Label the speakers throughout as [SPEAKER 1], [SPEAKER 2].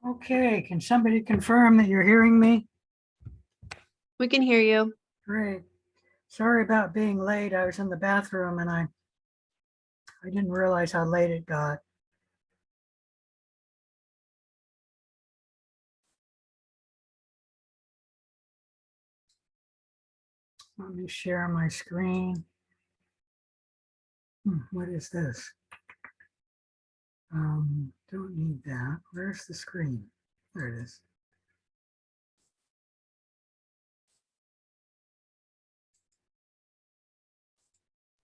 [SPEAKER 1] Okay, can somebody confirm that you're hearing me?
[SPEAKER 2] We can hear you.
[SPEAKER 1] Great. Sorry about being late. I was in the bathroom and I didn't realize how late it got. Let me share my screen. What is this? Don't need that. Where's the screen? There it is.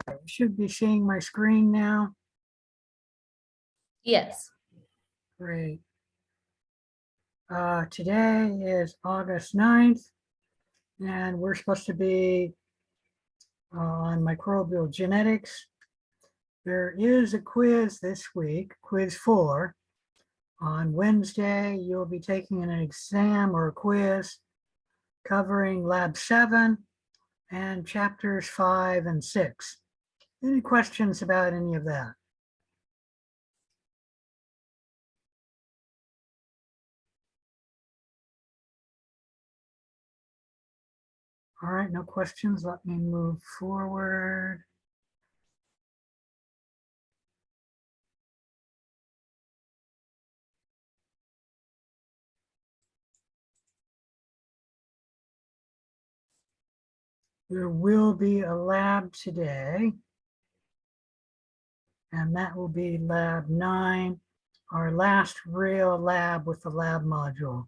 [SPEAKER 1] You should be seeing my screen now.
[SPEAKER 3] Yes.
[SPEAKER 1] Great. Today is August 9th, and we're supposed to be on microbial genetics. There is a quiz this week, quiz 4. On Wednesday, you'll be taking an exam or a quiz covering lab 7 and chapters 5 and 6. Any questions about any of that? All right, no questions. Let me move forward. There will be a lab today, and that will be lab 9, our last real lab with the lab module.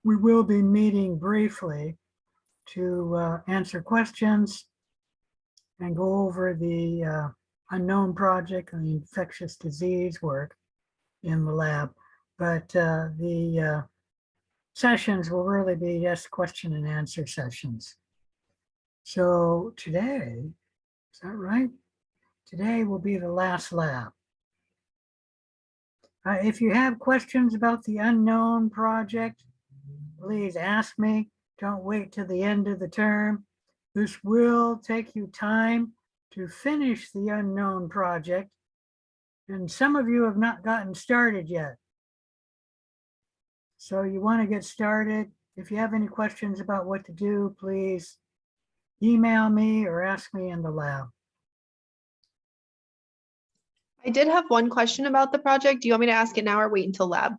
[SPEAKER 1] We will be meeting briefly to answer questions and go over the unknown project and the infectious disease work in the lab. But the sessions will really be just question and answer sessions. So today, is that right? Today will be the last lab. If you have questions about the unknown project, please ask me. Don't wait till the end of the term. This will take you time to finish the unknown project, and some of you have not gotten started yet. So you want to get started. If you have any questions about what to do, please email me or ask me in the lab.
[SPEAKER 2] I did have one question about the project. Do you want me to ask it now or wait until lab?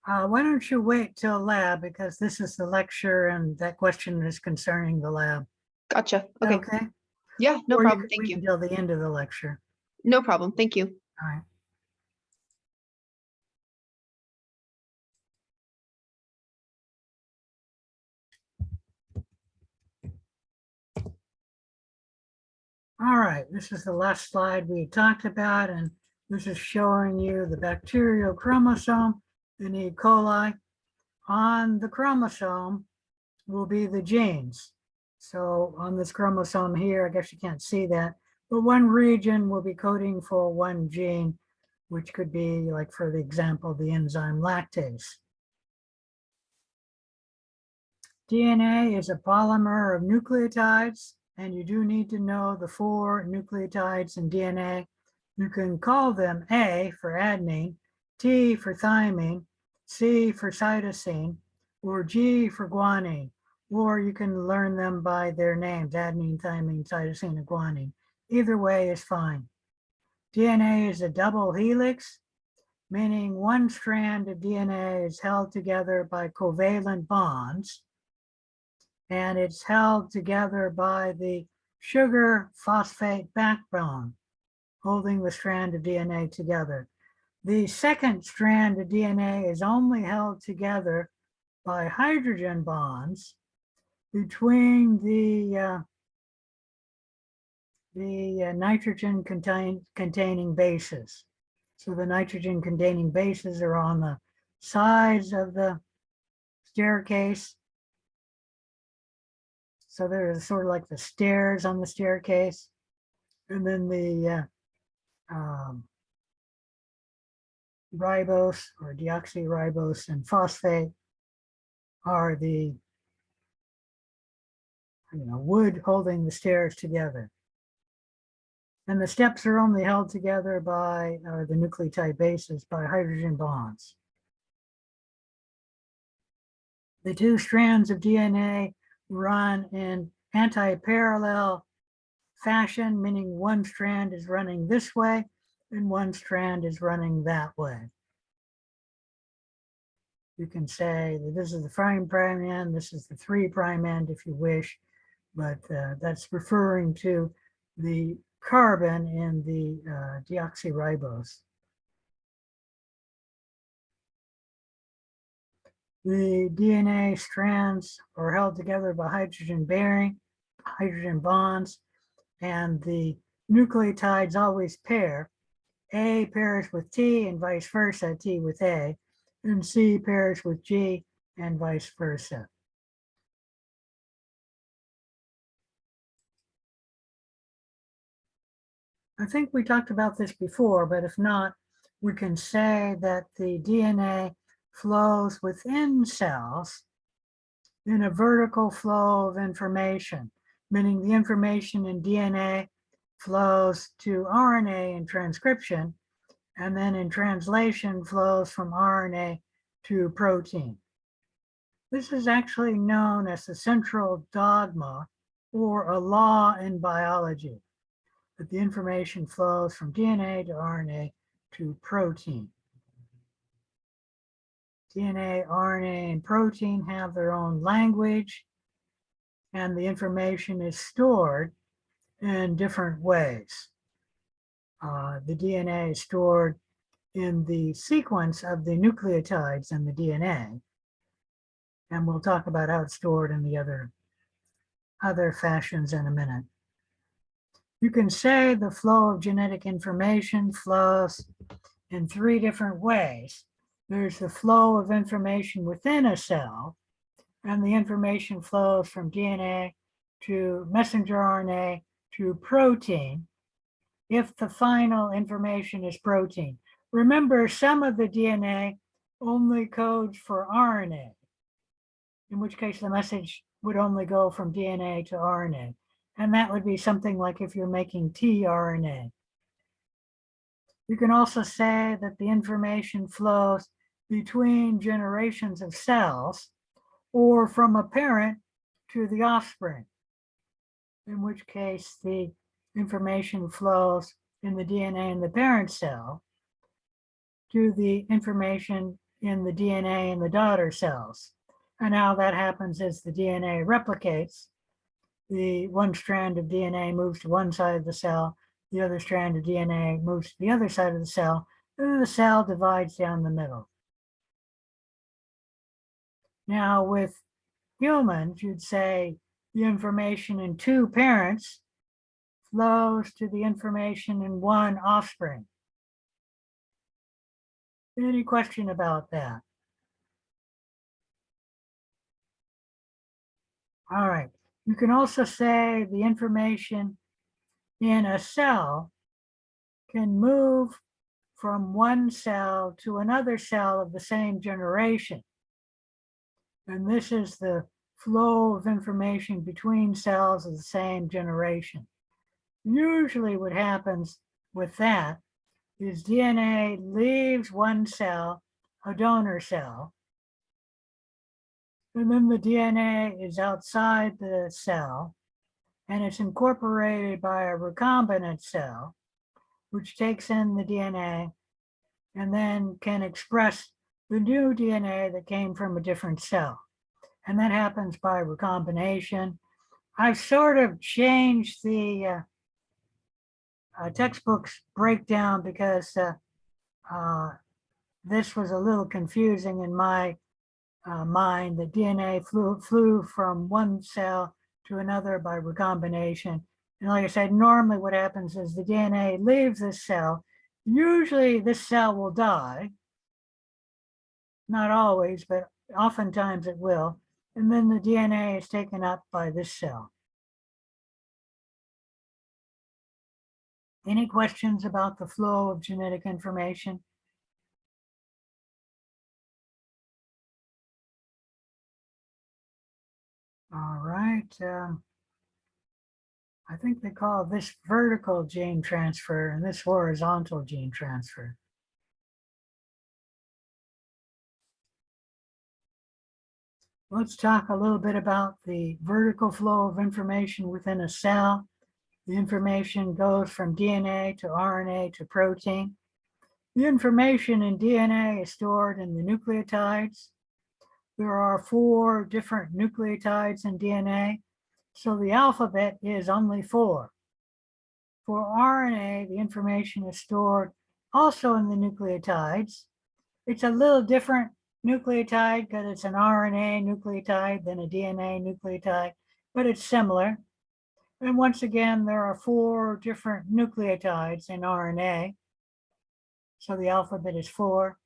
[SPEAKER 1] Why don't you wait till lab, because this is the lecture and that question is concerning the lab.
[SPEAKER 2] Gotcha. Okay.
[SPEAKER 1] Okay.
[SPEAKER 2] Yeah, no
[SPEAKER 1] Or
[SPEAKER 2] problem.
[SPEAKER 1] can
[SPEAKER 2] Thank
[SPEAKER 1] wait
[SPEAKER 2] you.
[SPEAKER 1] until the end of the lecture.
[SPEAKER 2] No problem. Thank you.
[SPEAKER 1] All right. All right, this is the last slide we talked about, and this is showing you the bacterial chromosome in E. coli. On the chromosome will be the genes. So on this chromosome here, I guess you can't see that, but one region will be coding for one gene, which could be, like, for the example, the enzyme lactase. DNA is a polymer of nucleotides, and you do need to know the 4 nucleotides in DNA. You can call them A for adenine, T for thymine, C for cytosine, or G for guanine, or you can learn them by their names, adenine, thymine, cytosine, and guanine. Either way is fine. DNA is a double helix, meaning one strand of DNA is held together by covalent bonds, and it's held together by the sugar phosphate backbone, holding the strand of DNA together. The second strand of DNA is only held together by hydrogen bonds between the nitrogen containing bases. So the nitrogen containing bases are on the sides of the staircase. So there's sort of like the stairs on the staircase. And then the ribose or deoxyribose and phosphate are the wood holding the stairs together. And the steps are only held together by the nucleotide bases by hydrogen bonds. The two strands of DNA run in anti-parallel fashion, meaning one strand is running this way and one strand is running that way. You can say that this is the 5' end, this is the 3' end if you wish, but that's referring to the carbon in the deoxyribose. The DNA strands are held together by hydrogen bonds, and the nucleotides always pair. A pairs with T and vice versa, T with A, and C pairs with G and vice versa. I think we talked about this before, but if not, we can say that the DNA flows within cells in a vertical flow of information, meaning the information in DNA flows to RNA in transcription, and then in translation flows from RNA to protein. This is actually known as the central dogma or a law in biology, that the information flows from DNA to RNA to protein. DNA, RNA, and protein have their own language, and the information is stored in different ways. The DNA is stored in the sequence of the nucleotides in the DNA, and we'll talk about how it's stored in the other fashions in a minute. You can say the flow of genetic information flows in 3 different ways. There's the flow of information within a cell, and the information flows from DNA to messenger RNA to protein if the final information is protein. Remember, some of the DNA only codes for RNA, in which case the message would only go from DNA to RNA. And that would be something like if you're making tRNA. You can also say that the information flows between generations of cells or from a parent to the offspring, in which case the information flows in the DNA in the parent cell to the information in the DNA in the daughter cells. And how that happens is the DNA replicates. The one strand of DNA moves to one side of the cell, the other strand of DNA moves to the other side of the cell, and the cell divides down the middle. Now with humans, you'd say the information in 2 parents flows to the information in 1 offspring. Any question about that? All right. You can also say the information in a cell can move from one cell to another cell of the same generation. And this is the flow of information between cells of the same generation. Usually what happens with that is DNA leaves one cell, a donor cell, and then the DNA is outside the cell and it's incorporated by a recombinant cell, which takes in the DNA and then can express the new DNA that came from a different cell. And that happens by recombination. I've sort of changed the textbook's breakdown because this was a little confusing in my mind. The DNA flew from one cell to another by recombination. And like I said, normally what happens is the DNA leaves this cell. Usually this cell will die. Not always, but oftentimes it will. And then the DNA is taken up by this cell. Any questions about the flow of genetic information? All right. I think they call this vertical gene transfer and this horizontal gene transfer. Let's talk a little bit about the vertical flow of information within a cell. The information goes from DNA to RNA to protein. The information in DNA is stored in the nucleotides. There are 4 different nucleotides in DNA, so the alphabet is only 4. For RNA, the information is stored also in the nucleotides. It's a little different nucleotide because it's an RNA nucleotide than a DNA nucleotide, but it's similar. And once again, there are 4 different nucleotides in RNA. So the alphabet is 4.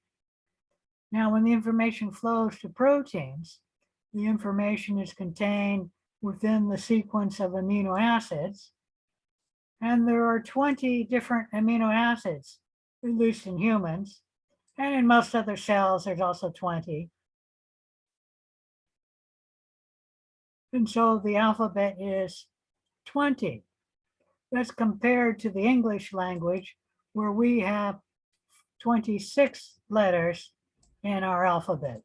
[SPEAKER 1] Now, when the information flows to proteins, the information is contained within the sequence of amino acids. And there are 20 different amino acids, at least in humans. And in most other cells, there's also 20. And so the alphabet is 20. That's compared to the English language, where we have 26 letters in our alphabet.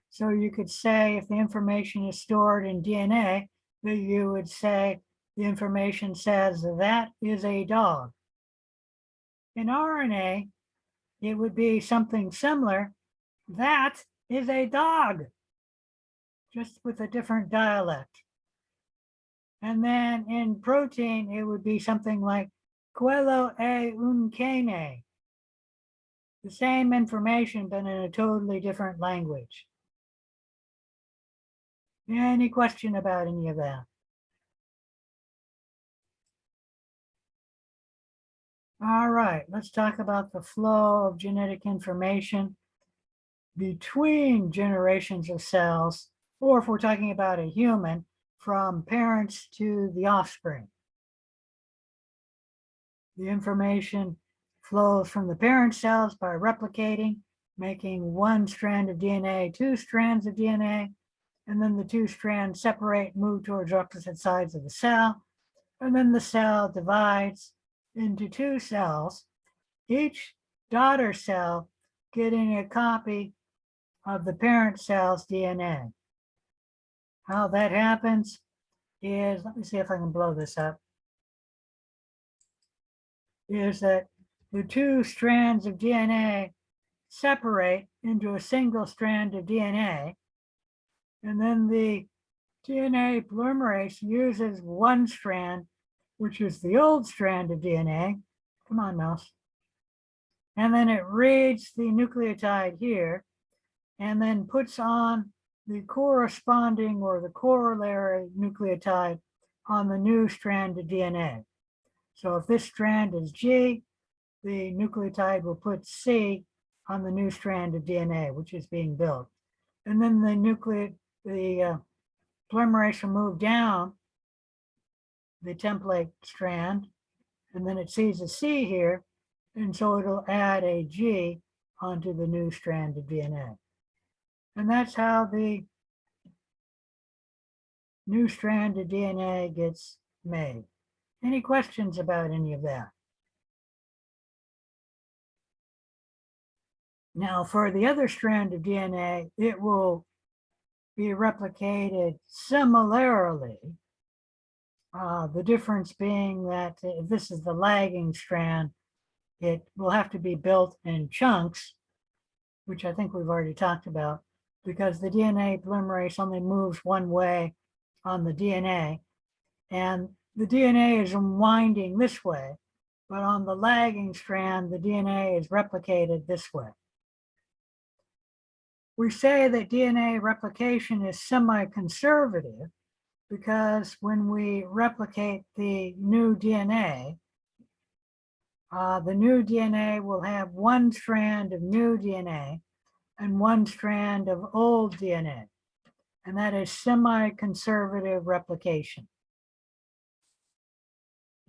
[SPEAKER 1] So you could say if the information is stored in DNA, that you would say the information says that is a dog. In RNA, it would be something similar. That is a dog, just with a different dialect. And then in protein, it would be something like quello è un cane. The same information, but in a totally different language. Any question about any of that? All right, let's talk about the flow of genetic information between generations of cells, or if we're talking about a human, from parents to the offspring. The information flows from the parent cells by replicating, making 1 strand of DNA, 2 strands of DNA, and then the 2 strands separate, move towards opposite sides of the cell, and then the cell divides into 2 cells, each daughter cell getting a copy of the parent cell's DNA. How that happens is, let me see if I can blow this up, is that the 2 strands of DNA separate into a single strand of DNA, and then the DNA polymerase uses 1 strand, which is the old strand of DNA. Come on, mouse. And then it reads the nucleotide here and then puts on the corresponding or the corollary nucleotide on the new strand of DNA. So if this strand is G, the nucleotide will put C on the new strand of DNA, which is being built. And then the polymerase will move down the template strand, and then it sees a C here, and so it'll add a G onto the new strand of DNA. And that's how the new strand of DNA gets made. Any questions about any of that? Now, for the other strand of DNA, it will be replicated similarly. The difference being that if this is the lagging strand, it will have to be built in chunks, which I think we've already talked about, because the DNA polymerase only moves one way on the DNA. And the DNA is winding this way, but on the lagging strand, the DNA is replicated this way. We say that DNA replication is semi-conservative because when we replicate the new DNA will have 1 strand of new DNA and 1 strand of old DNA. And that is semi-conservative replication.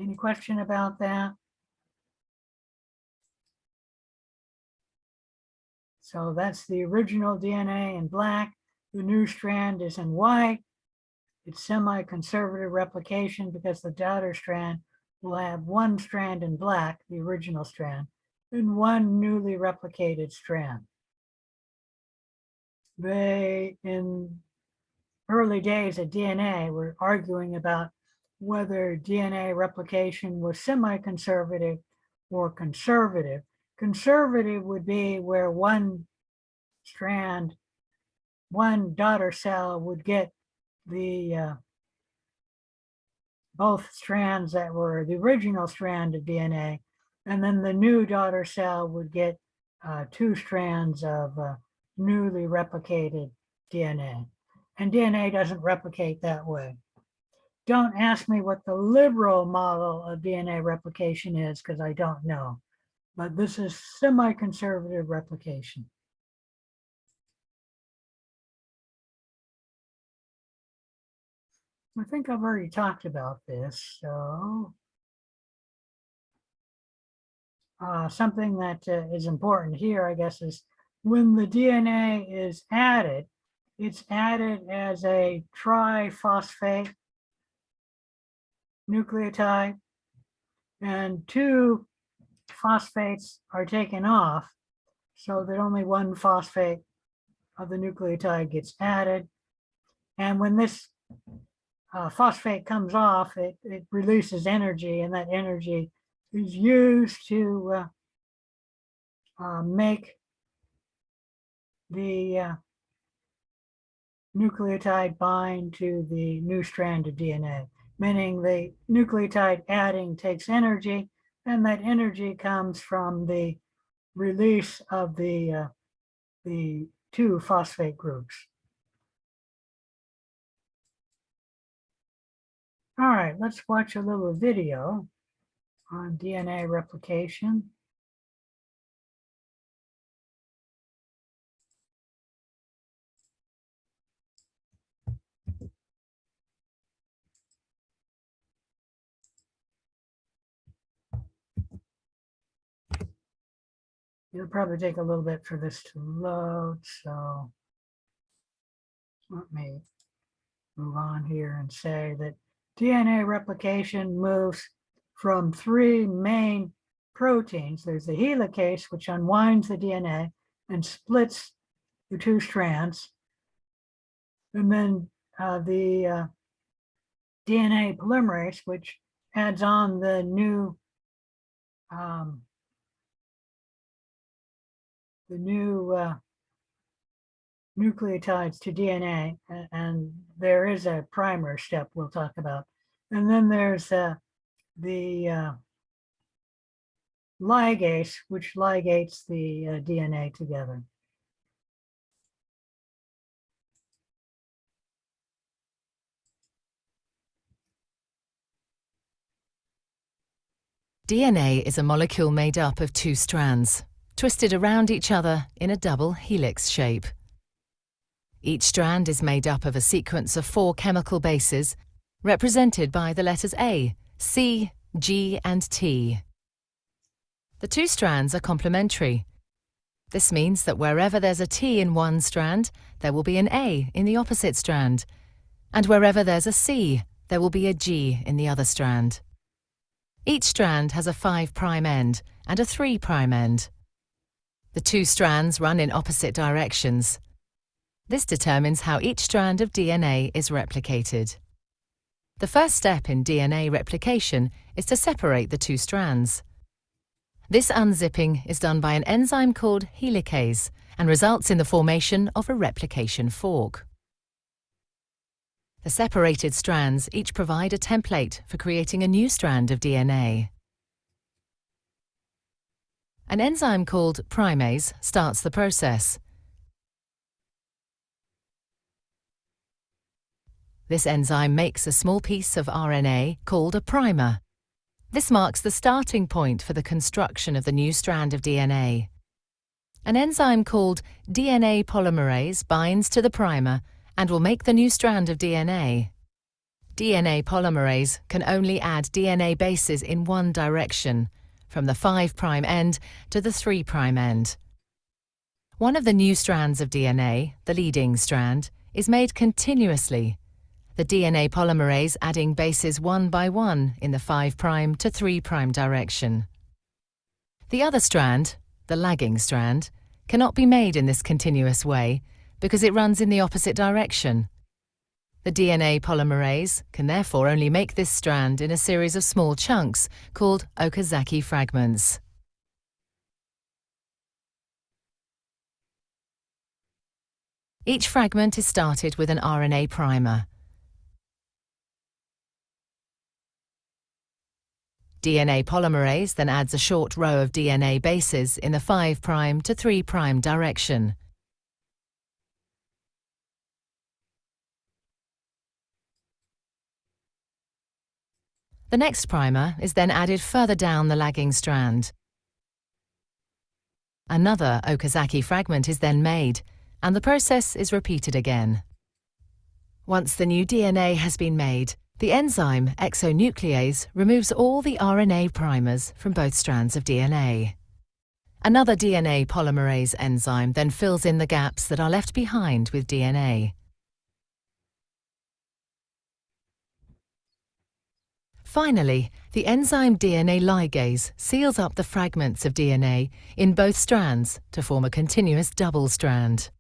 [SPEAKER 1] Any question about that? So that's the original DNA in black. The new strand is in white. It's semi-conservative replication because the daughter strand will have 1 strand in black, the original strand, in one newly replicated strand. They, in early days of DNA, were arguing about whether DNA replication was semi-conservative or conservative. Conservative would be where one strand, one daughter cell would get the both strands that were the original strand of DNA, and then the new daughter cell would get two strands of newly replicated DNA. And DNA doesn't replicate that way. Don't ask me what the liberal model of DNA replication is, because I don't know. But this is semi-conservative replication. I think I've already talked about this, so something that is important here, I guess, is when the DNA is added, it's added as a triphosphate nucleotide, and two phosphates are taken off so that only one phosphate of the nucleotide gets added. And when this phosphate comes off, it releases energy, and that energy is used to make the nucleotide bind to the new strand of DNA, meaning the nucleotide adding takes energy, and that energy comes from the release of the two phosphate groups. All right, let's watch a little video on DNA replication. It'll probably take a little bit for this to load, so let me move on here and say that DNA replication moves from three main proteins. There's the helicase, which unwinds the DNA and splits the two strands. And then the DNA polymerase, which adds on the new nucleotides to DNA, and there is a primer step we'll talk about. And then there's the ligase, which ligates the DNA together.
[SPEAKER 3] DNA is a molecule made up of two strands, twisted around each other in a double helix shape. Each strand is made up of a sequence of 4 chemical bases, represented by the letters A, C, G, and T. The two strands are complementary. This means that wherever there's a T in one strand, there will be an A in the opposite strand, and wherever there's a C, there will be a G in the other strand. Each strand has a 5' end and a 3' end. The two strands run in opposite directions. This determines how each strand of DNA is replicated. The first step in DNA replication is to separate the two strands. This unzipping is done by an enzyme called helicase and results in the formation of a replication fork. The separated strands each provide a template for creating a new strand of DNA. An enzyme called primase starts the process. This enzyme makes a small piece of RNA called a primer. This marks the starting point for the construction of the new strand of DNA. An enzyme called DNA polymerase binds to the primer and will make the new strand of DNA. DNA polymerase can only add DNA bases in one direction, from the 5' end to the 3' end. One of the new strands of DNA, the leading strand, is made continuously, the DNA polymerase adding bases one by one in the 5' to 3' direction. The other strand, the lagging strand, cannot be made in this continuous way because it runs in the opposite direction. The DNA polymerase can therefore only make this strand in a series of small chunks called Okazaki fragments. Each fragment is started with an RNA primer. DNA polymerase then adds a short row of DNA bases in the 5' to 3' direction. The next primer is then added further down the lagging strand. Another Okazaki fragment is then made, and the process is repeated again. Once the new DNA has been made, the enzyme exonuclease removes all the RNA primers from both strands of DNA. Another DNA polymerase enzyme then fills in the gaps that are left behind with DNA. Finally, the enzyme DNA ligase seals up the fragments of DNA in both strands to form a continuous double strand.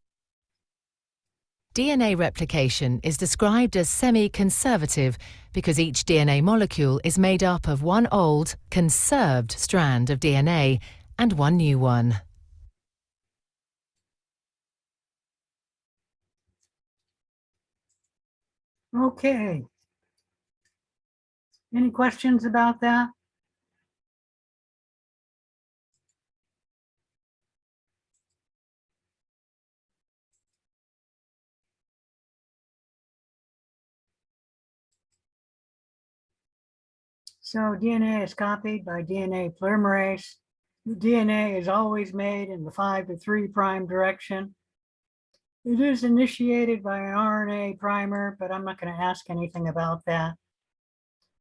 [SPEAKER 3] DNA replication is described as semi-conservative because each DNA molecule is made up of one old, conserved strand of DNA and one new one.
[SPEAKER 1] Okay. Any questions about that? So DNA is copied by DNA polymerase. The DNA is always made in the 5' to 3' direction. It is initiated by an RNA primer, but I'm not going to ask anything about that.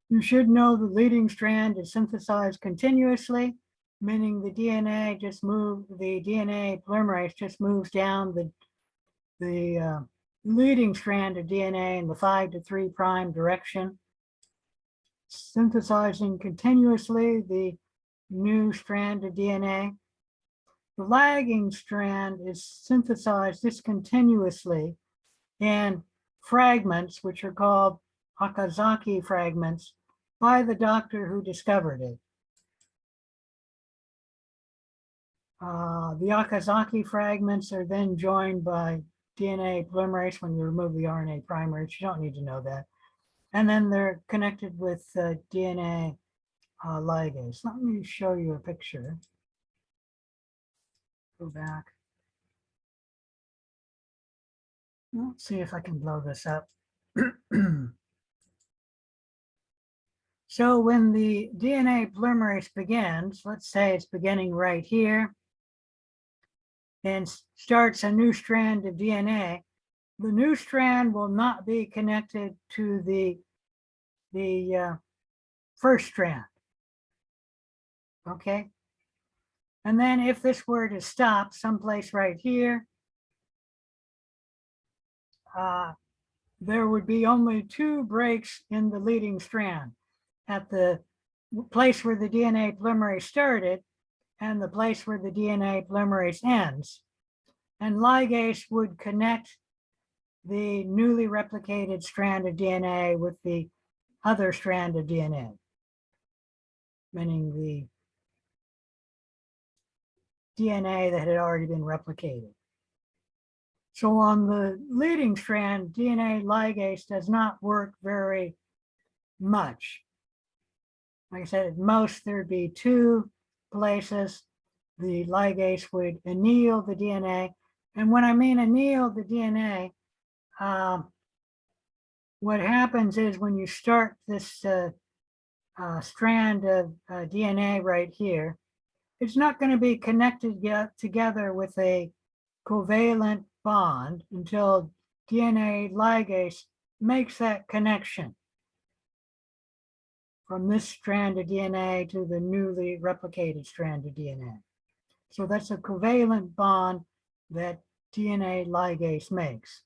[SPEAKER 1] You should know the leading strand is synthesized continuously, meaning the DNA polymerase just moves down the leading strand of DNA in the 5' to 3' direction, synthesizing continuously the new strand of DNA. The lagging strand is synthesized discontinuously in fragments, which are called Okazaki fragments, by the doctor who discovered it. The Okazaki fragments are then joined by DNA polymerase when you remove the RNA primers. You don't need to know that. And then they're connected with DNA ligase. Let me show you a picture. Go back. Let's see if I can blow this up. So when the DNA polymerase begins, let's say it's beginning right here, and starts a new strand of DNA, the new strand will not be connected to the first strand. Okay. And then if this were to stop someplace right here, there would be only 2 breaks in the leading strand at the place where the DNA polymerase started and the place where the DNA polymerase ends. And ligase would connect the newly replicated strand of DNA with the other strand of DNA, meaning the DNA that had already been replicated. So on the leading strand, DNA ligase does not work very much. Like I said, at most there'd be 2 places the ligase would anneal the DNA. And when I mean anneal the DNA, what happens is when you start this strand of DNA right here, it's not going to be connected together with a covalent bond until DNA ligase makes that connection from this strand of DNA to the newly replicated strand of DNA. So that's a covalent bond that DNA ligase makes.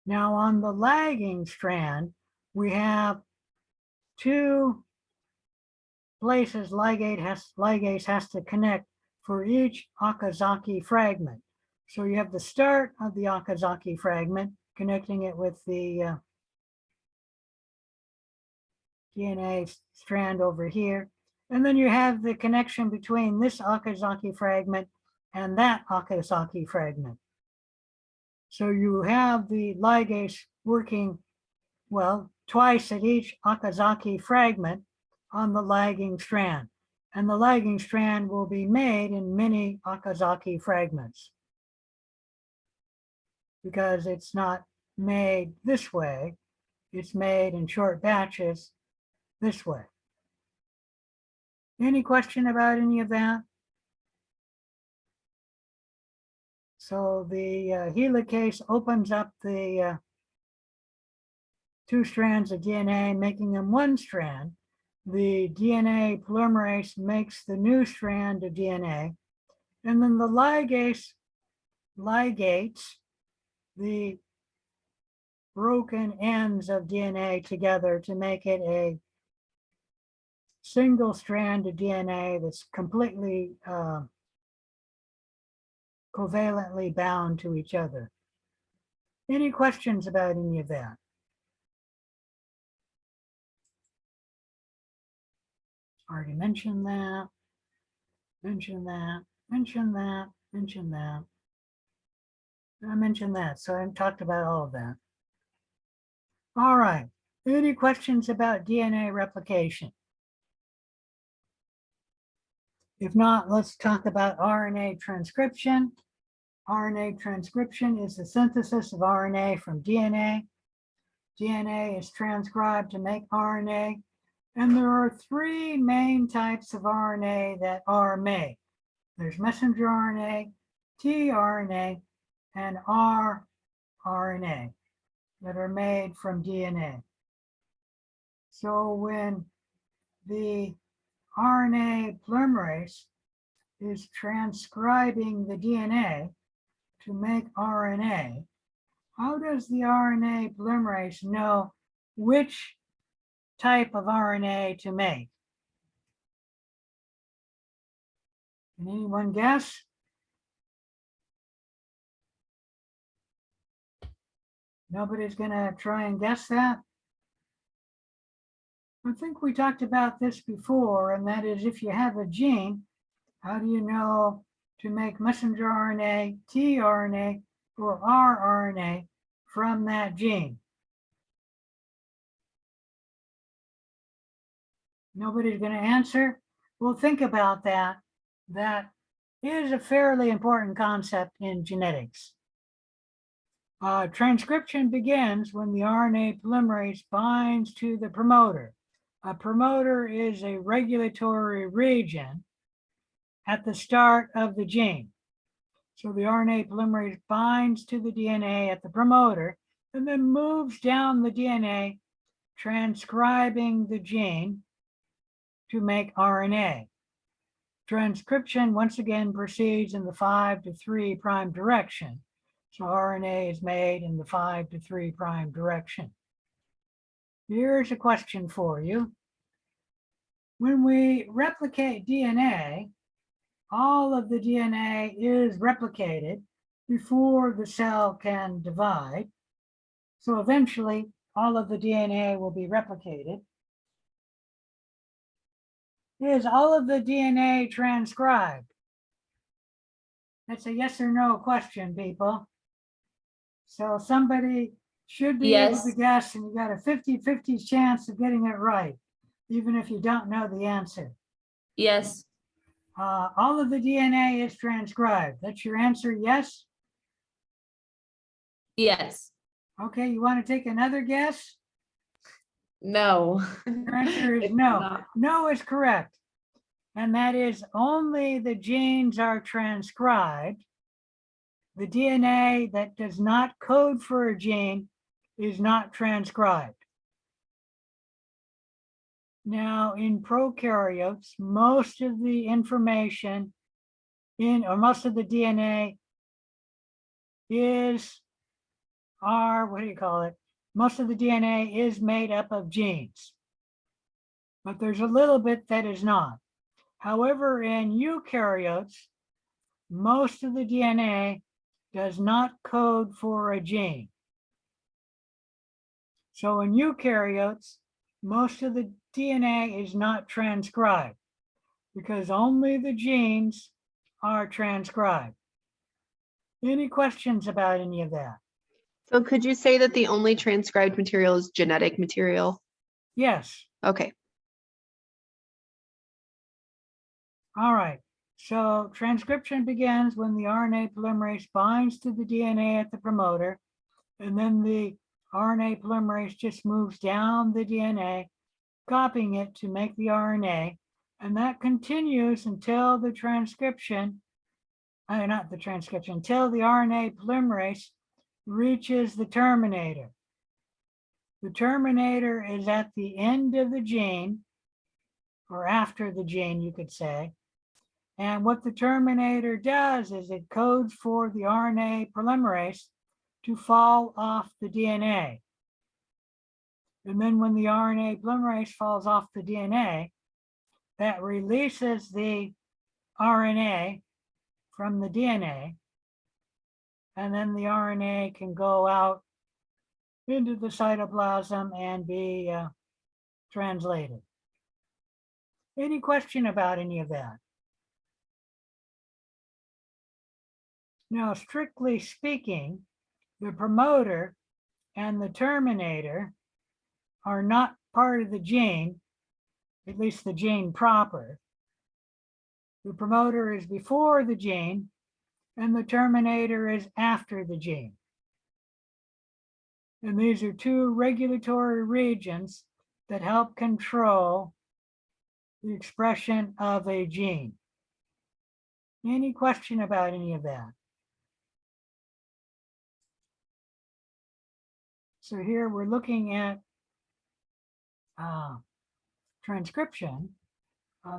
[SPEAKER 1] Now on the lagging strand, we have 2 places ligase has to connect for each Okazaki fragment. So you have the start of the Okazaki fragment, connecting it with the DNA strand over here. And then you have the connection between this Okazaki fragment and that Okazaki fragment. So you have the ligase working, well, twice at each Okazaki fragment on the lagging strand. And the lagging strand will be made in many Okazaki fragments because it's not made this way. It's made in short batches this way. Any question about any of that? So the helicase opens up the two strands of DNA, making them one strand. The DNA polymerase makes the new strand of DNA, and then the ligase ligates the broken ends of DNA together to make it a single strand of DNA that's completely covalently bound to each other. Any questions about any of that? Already mentioned that, mentioned that, mentioned that, mentioned that. I mentioned that, so I talked about all of that. All right, any questions about DNA replication? If not, let's talk about RNA transcription. RNA transcription is the synthesis of RNA from DNA. DNA is transcribed to make RNA, and there are three main types of RNA that are made. There's messenger RNA, tRNA, and rRNA that are made from DNA. So when the RNA polymerase is transcribing the DNA to make RNA, how does the RNA polymerase know which type of RNA to make? Can anyone guess? Nobody's gonna try and guess that? I think we talked about this before, and that is if you have a gene, how do you know to make messenger RNA, tRNA, or rRNA from that gene? Nobody's going to answer? Well, think about that. That is a fairly important concept in genetics. Transcription begins when the RNA polymerase binds to the promoter. A promoter is a regulatory region at the start of the gene. So the RNA polymerase binds to the DNA at the promoter and then moves down the DNA, transcribing the gene to make RNA. Transcription once again proceeds in the 5' to 3' direction. So RNA is made in the 5' to 3' direction. Here's a question for you. When we replicate DNA, all of the DNA is replicated before the cell can divide. So eventually, all of the DNA will be replicated. Is all of the DNA transcribed? That's a yes or no question, people. So somebody should be able to
[SPEAKER 4] Yes.
[SPEAKER 1] guess, and you got a 50-50 chance of getting it right, even if you don't know the answer.
[SPEAKER 4] Yes.
[SPEAKER 1] All of the DNA is transcribed. That's your answer, yes?
[SPEAKER 4] Yes.
[SPEAKER 1] Okay, you want to take another guess?
[SPEAKER 4] No.
[SPEAKER 1] Your answer is
[SPEAKER 4] It's
[SPEAKER 1] no.
[SPEAKER 4] not.
[SPEAKER 1] No is correct. And that is only the genes are transcribed. The DNA that does not code for a gene is not transcribed. Now, in prokaryotes, most of the information or most of the DNA is what do you call it? Most of the DNA is made up of genes. but there's a little bit that is not. However, in eukaryotes, most of the DNA does not code for a gene. So in eukaryotes, most of the DNA is not transcribed because only the genes are transcribed. Any questions about any of that?
[SPEAKER 2] So could you say that the only transcribed material is genetic material?
[SPEAKER 1] Yes.
[SPEAKER 2] Okay.
[SPEAKER 1] All right. So transcription begins when the RNA polymerase binds to the DNA at the promoter, and then the RNA polymerase just moves down the DNA, copying it to make the RNA, and that continues until the transcription, not the transcription, until the RNA polymerase reaches the terminator. The terminator is at the end of the gene, or after the gene, you could say. And what the terminator does is it codes for the RNA polymerase to fall off the DNA. And then when the RNA polymerase falls off the DNA, that releases the RNA from the DNA. And then the RNA can go out into the cytoplasm and be translated. Any question about any of that? Now, strictly speaking, the promoter and the terminator are not part of the gene, at least the gene proper. The promoter is before the gene, and the terminator is after the gene. And these are two regulatory regions that help control the expression of a gene. Any question about any of that? So here we're looking at transcription.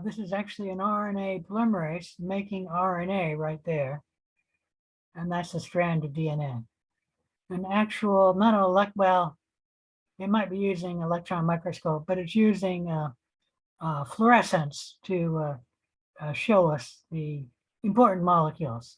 [SPEAKER 1] This is actually an RNA polymerase making RNA right there. And that's a strand of DNA. An actual, not an well, it might be using electron microscope, but it's using fluorescence to show us the important molecules.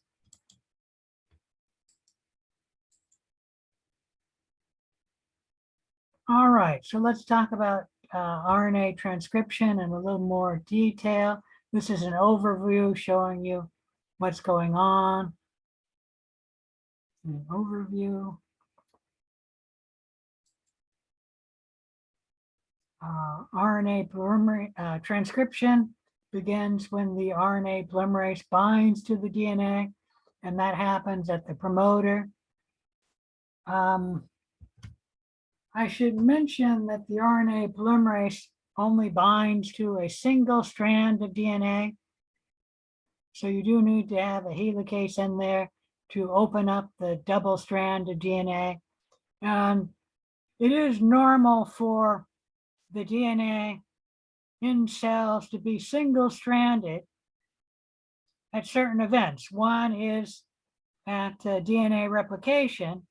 [SPEAKER 1] All right, so let's talk about RNA transcription in a little more detail. This is an overview showing you what's going on. An overview. RNA polymerase transcription begins when the RNA polymerase binds to the DNA, and that happens at the promoter. I should mention that the RNA polymerase only binds to a single strand of DNA. So you do need to have a helicase in there to open up the double strand of DNA. And it is normal for the DNA in cells to be single-stranded at certain events. One is at DNA replication,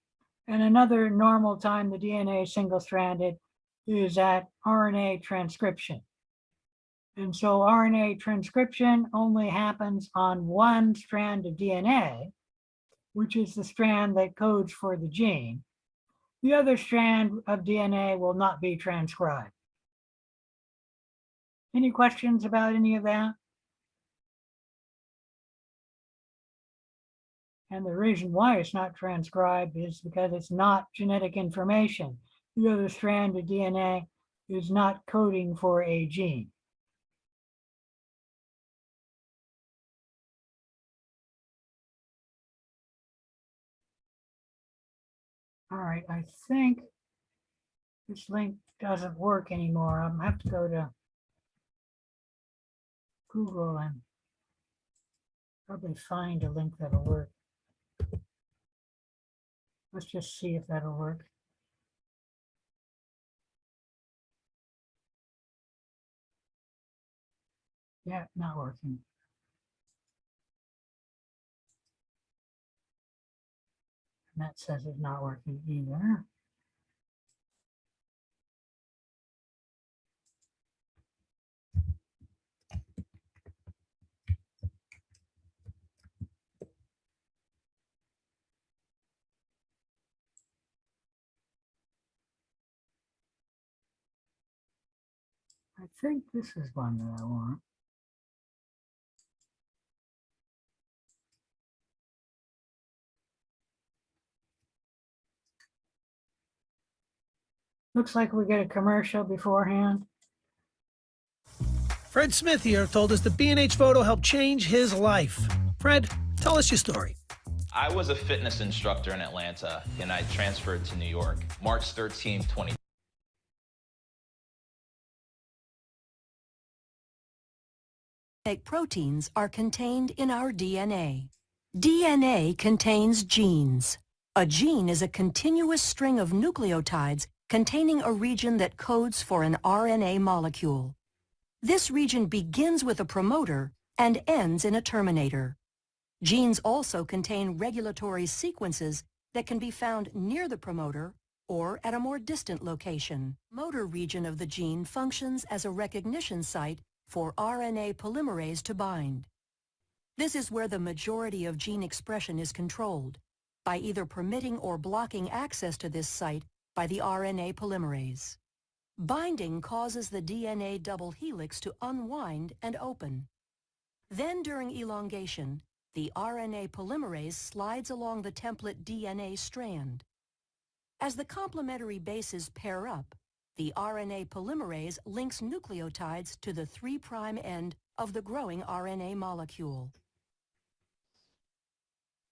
[SPEAKER 1] and another normal time the DNA is single-stranded is at RNA transcription. And so RNA transcription only happens on one strand of DNA, which is the strand that codes for the gene. The other strand of DNA will not be transcribed. Any questions about any of that? And the reason why it's not transcribed is because it's not genetic information. The other strand of DNA is not coding for a gene. All right, I think this link doesn't work anymore. I'm gonna have to go to Google and probably find a link that'll work. Let's just see if that'll work. Yeah, not working. And that says it's not working either. I think this is one that I want. Looks like we get a commercial beforehand.
[SPEAKER 5] Fred Smith here told us the B&H photo helped change his life. Fred, tell us your story.
[SPEAKER 6] I was a fitness instructor in Atlanta, and I transferred to New York March 13, 20.
[SPEAKER 7] Proteins are contained in our DNA. DNA contains genes. A gene is a continuous string of nucleotides containing a region that codes for an RNA molecule. This region begins with a promoter and ends in a terminator. Genes also contain regulatory sequences that can be found near the promoter or at a more distant location. Motor region of the gene functions as a recognition site for RNA polymerase to bind. This is where the majority of gene expression is controlled, by either permitting or blocking access to this site by the RNA polymerase. Binding causes the DNA double helix to unwind and open. Then during elongation, the RNA polymerase slides along the template DNA strand. As the complementary bases pair up, the RNA polymerase links nucleotides to the 3' end of the growing RNA molecule.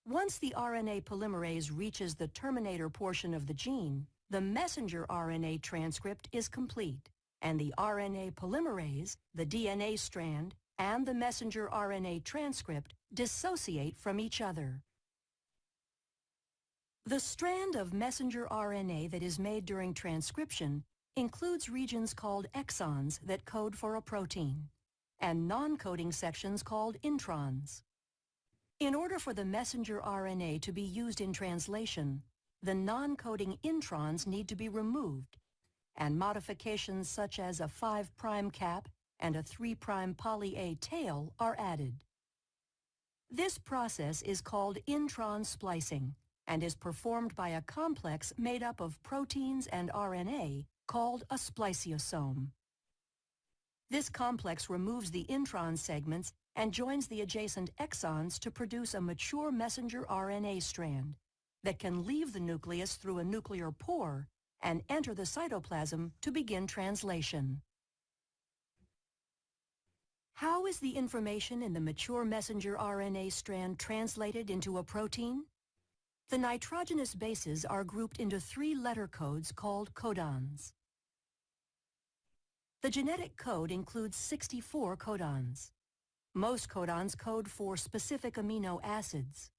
[SPEAKER 7] Once the RNA polymerase reaches the terminator portion of the gene, the messenger RNA transcript is complete, and the RNA polymerase, the DNA strand, and the messenger RNA transcript dissociate from each other. The strand of messenger RNA that is made during transcription includes regions called exons that code for a protein, and non-coding sections called introns. In order for the messenger RNA to be used in translation, the non-coding introns need to be removed, and modifications such as a 5' cap and a 3' poly A tail are added. This process is called intron splicing and is performed by a complex made up of proteins and RNA called a spliceosome. This complex removes the intron segments and joins the adjacent exons to produce a mature messenger RNA strand that can leave the nucleus through a nuclear pore and enter the cytoplasm to begin translation. How is the information in the mature messenger RNA strand translated into a protein? The nitrogenous bases are grouped into 3 letter codes called codons. The genetic code includes 64 codons. Most codons code for specific amino acids.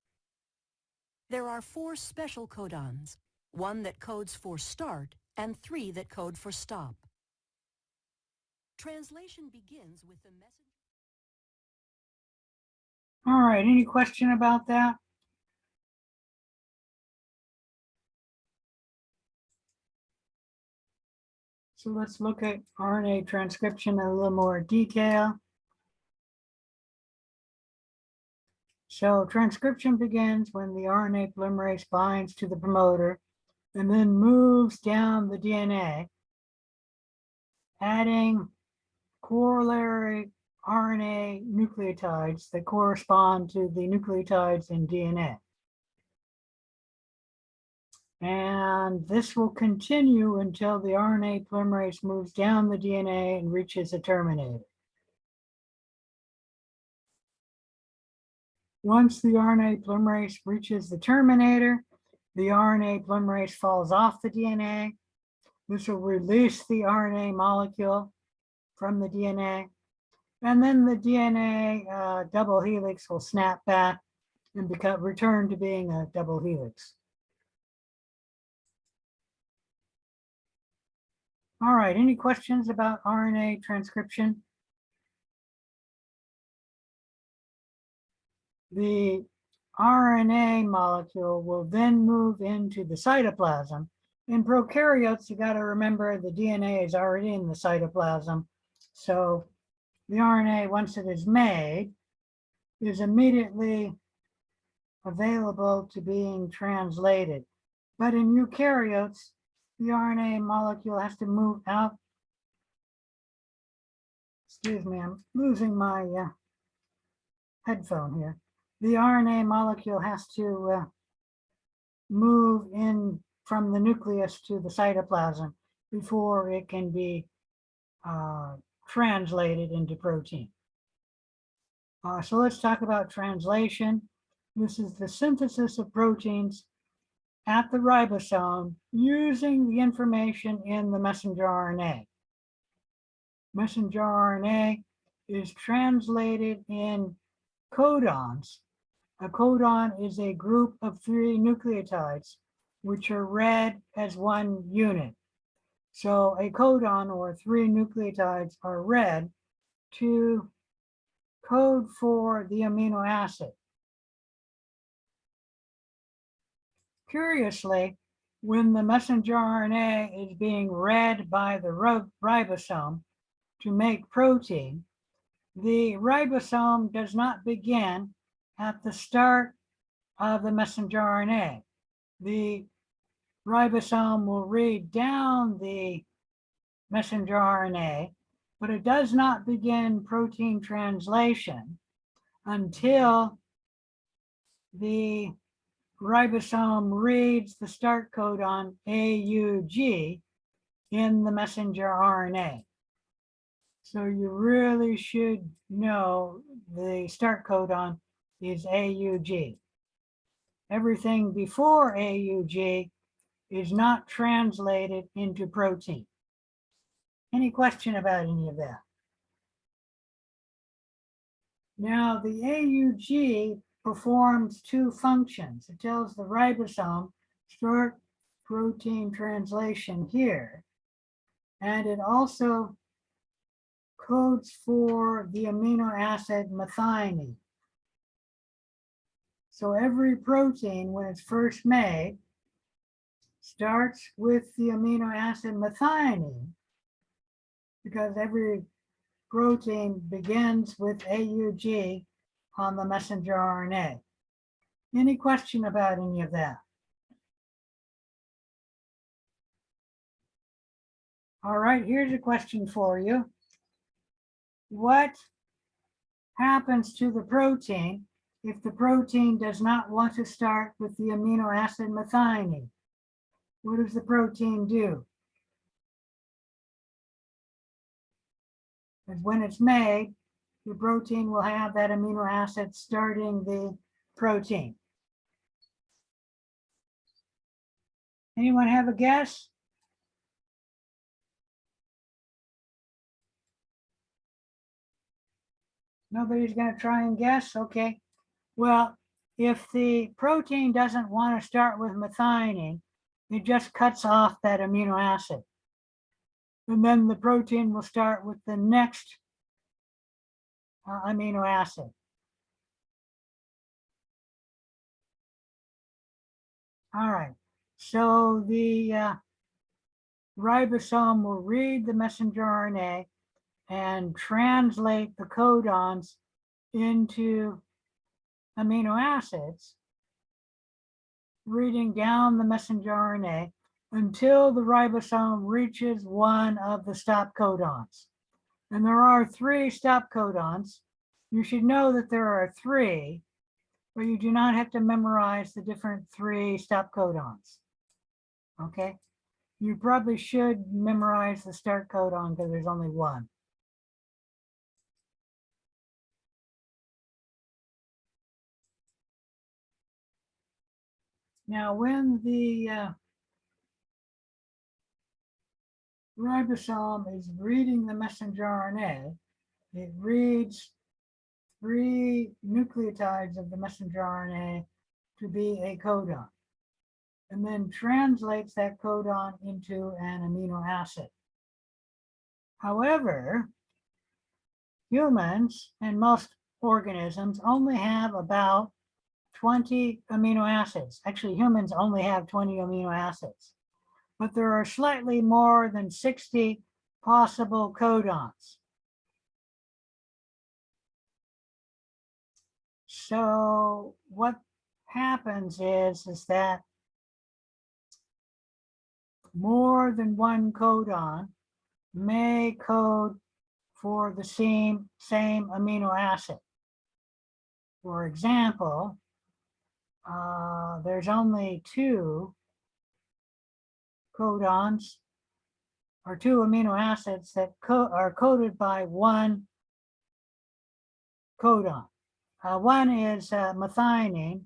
[SPEAKER 7] There are 4 special codons, 1 that codes for start and 3 that code for stop. Translation begins with the messenger.
[SPEAKER 1] All right, any question about that? So let's look at RNA transcription in a little more detail. So transcription begins when the RNA polymerase binds to the promoter and then moves down the DNA, adding corollary RNA nucleotides that correspond to the nucleotides in DNA. And this will continue until the RNA polymerase moves down the DNA and reaches a terminator. Once the RNA polymerase reaches the terminator, the RNA polymerase falls off the DNA. This will release the RNA molecule from the DNA. And then the DNA double helix will snap back and return to being a double helix. All right, any questions about RNA transcription? The RNA molecule will then move into the cytoplasm. In prokaryotes, you got to remember the DNA is already in the cytoplasm. So the RNA, once it is made, is immediately available to being translated. But in eukaryotes, the RNA molecule has to move out excuse me, I'm losing my headphone here. The RNA molecule has to move in from the nucleus to the cytoplasm before it can be translated into protein. So let's talk about translation. This is the synthesis of proteins at the ribosome using the information in the messenger RNA. Messenger RNA is translated in codons. A codon is a group of 3 nucleotides which are read as one unit. So a codon, or 3 nucleotides, are read to code for the amino acid. Curiously, when the messenger RNA is being read by the ribosome to make protein, the ribosome does not begin at the start of the messenger RNA. The ribosome will read down the messenger RNA, but it does not begin protein translation until the ribosome reads the start codon AUG in the messenger RNA. So you really should know the start codon is AUG. Everything before AUG is not translated into protein. Any question about any of that? Now, the AUG performs 2 functions. It tells the ribosome, start protein translation here. And it also codes for the amino acid methionine. So every protein, when it's first made, starts with the amino acid methionine, because every protein begins with AUG on the messenger RNA. Any question about any of that? All right, here's a question for you. What happens to the protein if the protein does not want to start with the amino acid methionine? What does the protein do? And when it's made, the protein will have that amino acid starting the protein. Anyone have a guess? Nobody's going to try and guess? Okay. Well, if the protein doesn't want to start with methionine, it just cuts off that amino acid. And then the protein will start with the next amino acid. All right. So the ribosome will read the messenger RNA and translate the codons into amino acids, reading down the messenger RNA until the ribosome reaches one of the stop codons. And there are 3 stop codons. You should know that there are 3, but you do not have to memorize the different 3 stop codons. Okay? You probably should memorize the start codon because there's only 1. Now, when the ribosome is reading the messenger RNA, it reads 3 nucleotides of the messenger RNA to be a codon, and then translates that codon into an amino acid. However, humans and most organisms only have about 20 amino acids. Actually, humans only have 20 amino acids, but there are slightly more than 60 possible codons. So what happens is that more than one codon may code for the same amino acid. For example, there's only 2 codons or 2 amino acids that are coded by 1 codon. One is methionine.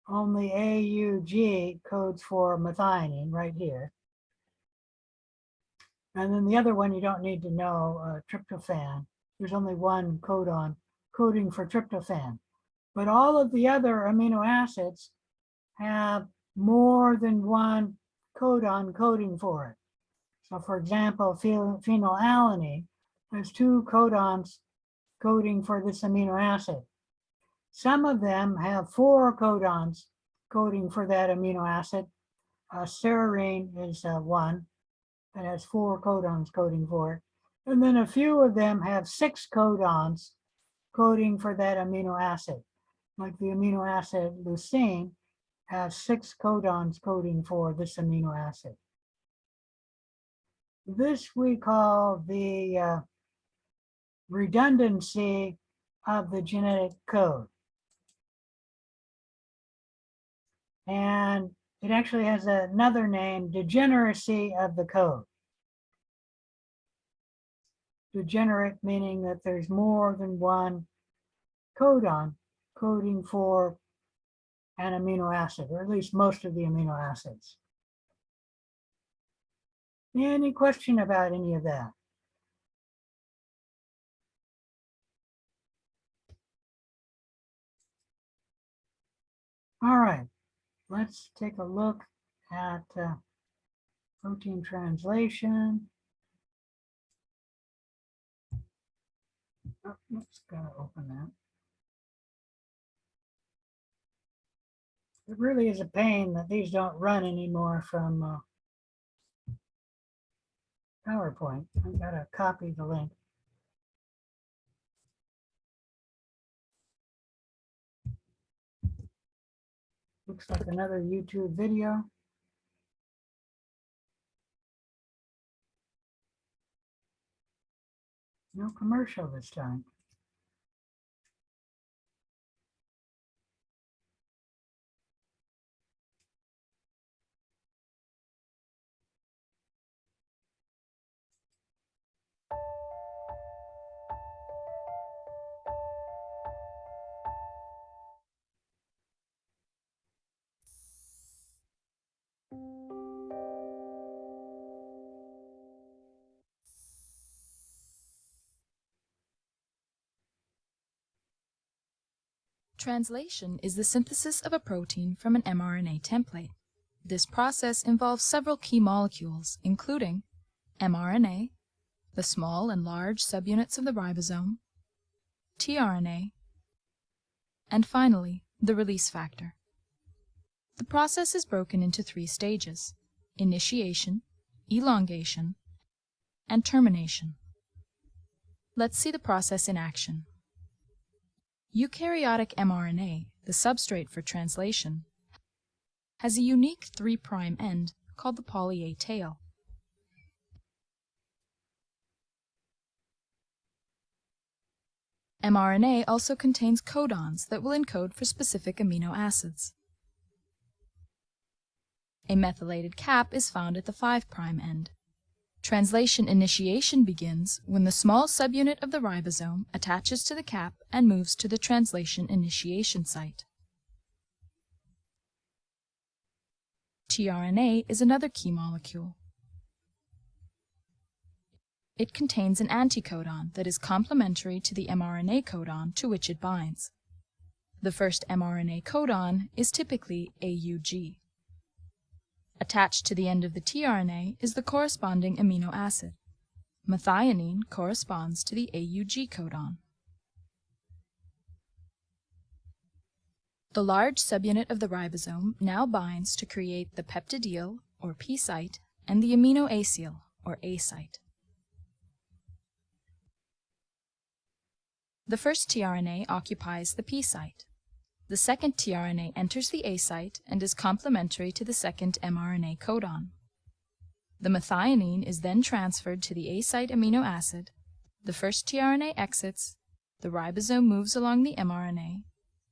[SPEAKER 1] Only AUG codes for methionine right here. And then the other one you don't need to know, tryptophan. There's only 1 codon coding for tryptophan. But all of the other amino acids have more than 1 codon coding for it. So for example, phenylalanine has 2 codons coding for this amino acid. Some of them have 4 codons coding for that amino acid. Serine is one that has 4 codons coding for it. And then a few of them have 6 codons coding for that amino acid. Like the amino acid leucine has 6 codons coding for this amino acid. This we call the redundancy of the genetic code. And it actually has another name, degeneracy of the code. Degenerate meaning that there's more than 1 codon coding for an amino acid, or at least most of the amino acids. Any question about any of that? All right, let's take a look at protein translation. Oh, oops, gotta open that. It really is a pain that these don't run anymore from PowerPoint. I gotta copy the link. Looks like another YouTube video. No commercial this time.
[SPEAKER 8] Translation is the synthesis of a protein from an mRNA template. This process involves several key molecules, including mRNA, the small and large subunits of the ribosome, tRNA, and finally, the release factor. The process is broken into 3 stages: initiation, elongation, and termination. Let's see the process in action. Eukaryotic mRNA, the substrate for translation, has a unique 3' end called the poly A tail. mRNA also contains codons that will encode for specific amino acids. A methylated cap is found at the 5' end. Translation initiation begins when the small subunit of the ribosome attaches to the cap and moves to the translation initiation site. tRNA is another key molecule. It contains an anticodon that is complementary to the mRNA codon to which it binds. The first mRNA codon is typically AUG. Attached to the end of the tRNA is the corresponding amino acid. Methionine corresponds to the AUG codon. The large subunit of the ribosome now binds to create the peptidyl, or P site, and the aminoacyl, or A site. The first tRNA occupies the P site. The second tRNA enters the A site and is complementary to the second mRNA codon. The methionine is then transferred to the A site amino acid, The first tRNA exits, the ribosome moves along the mRNA,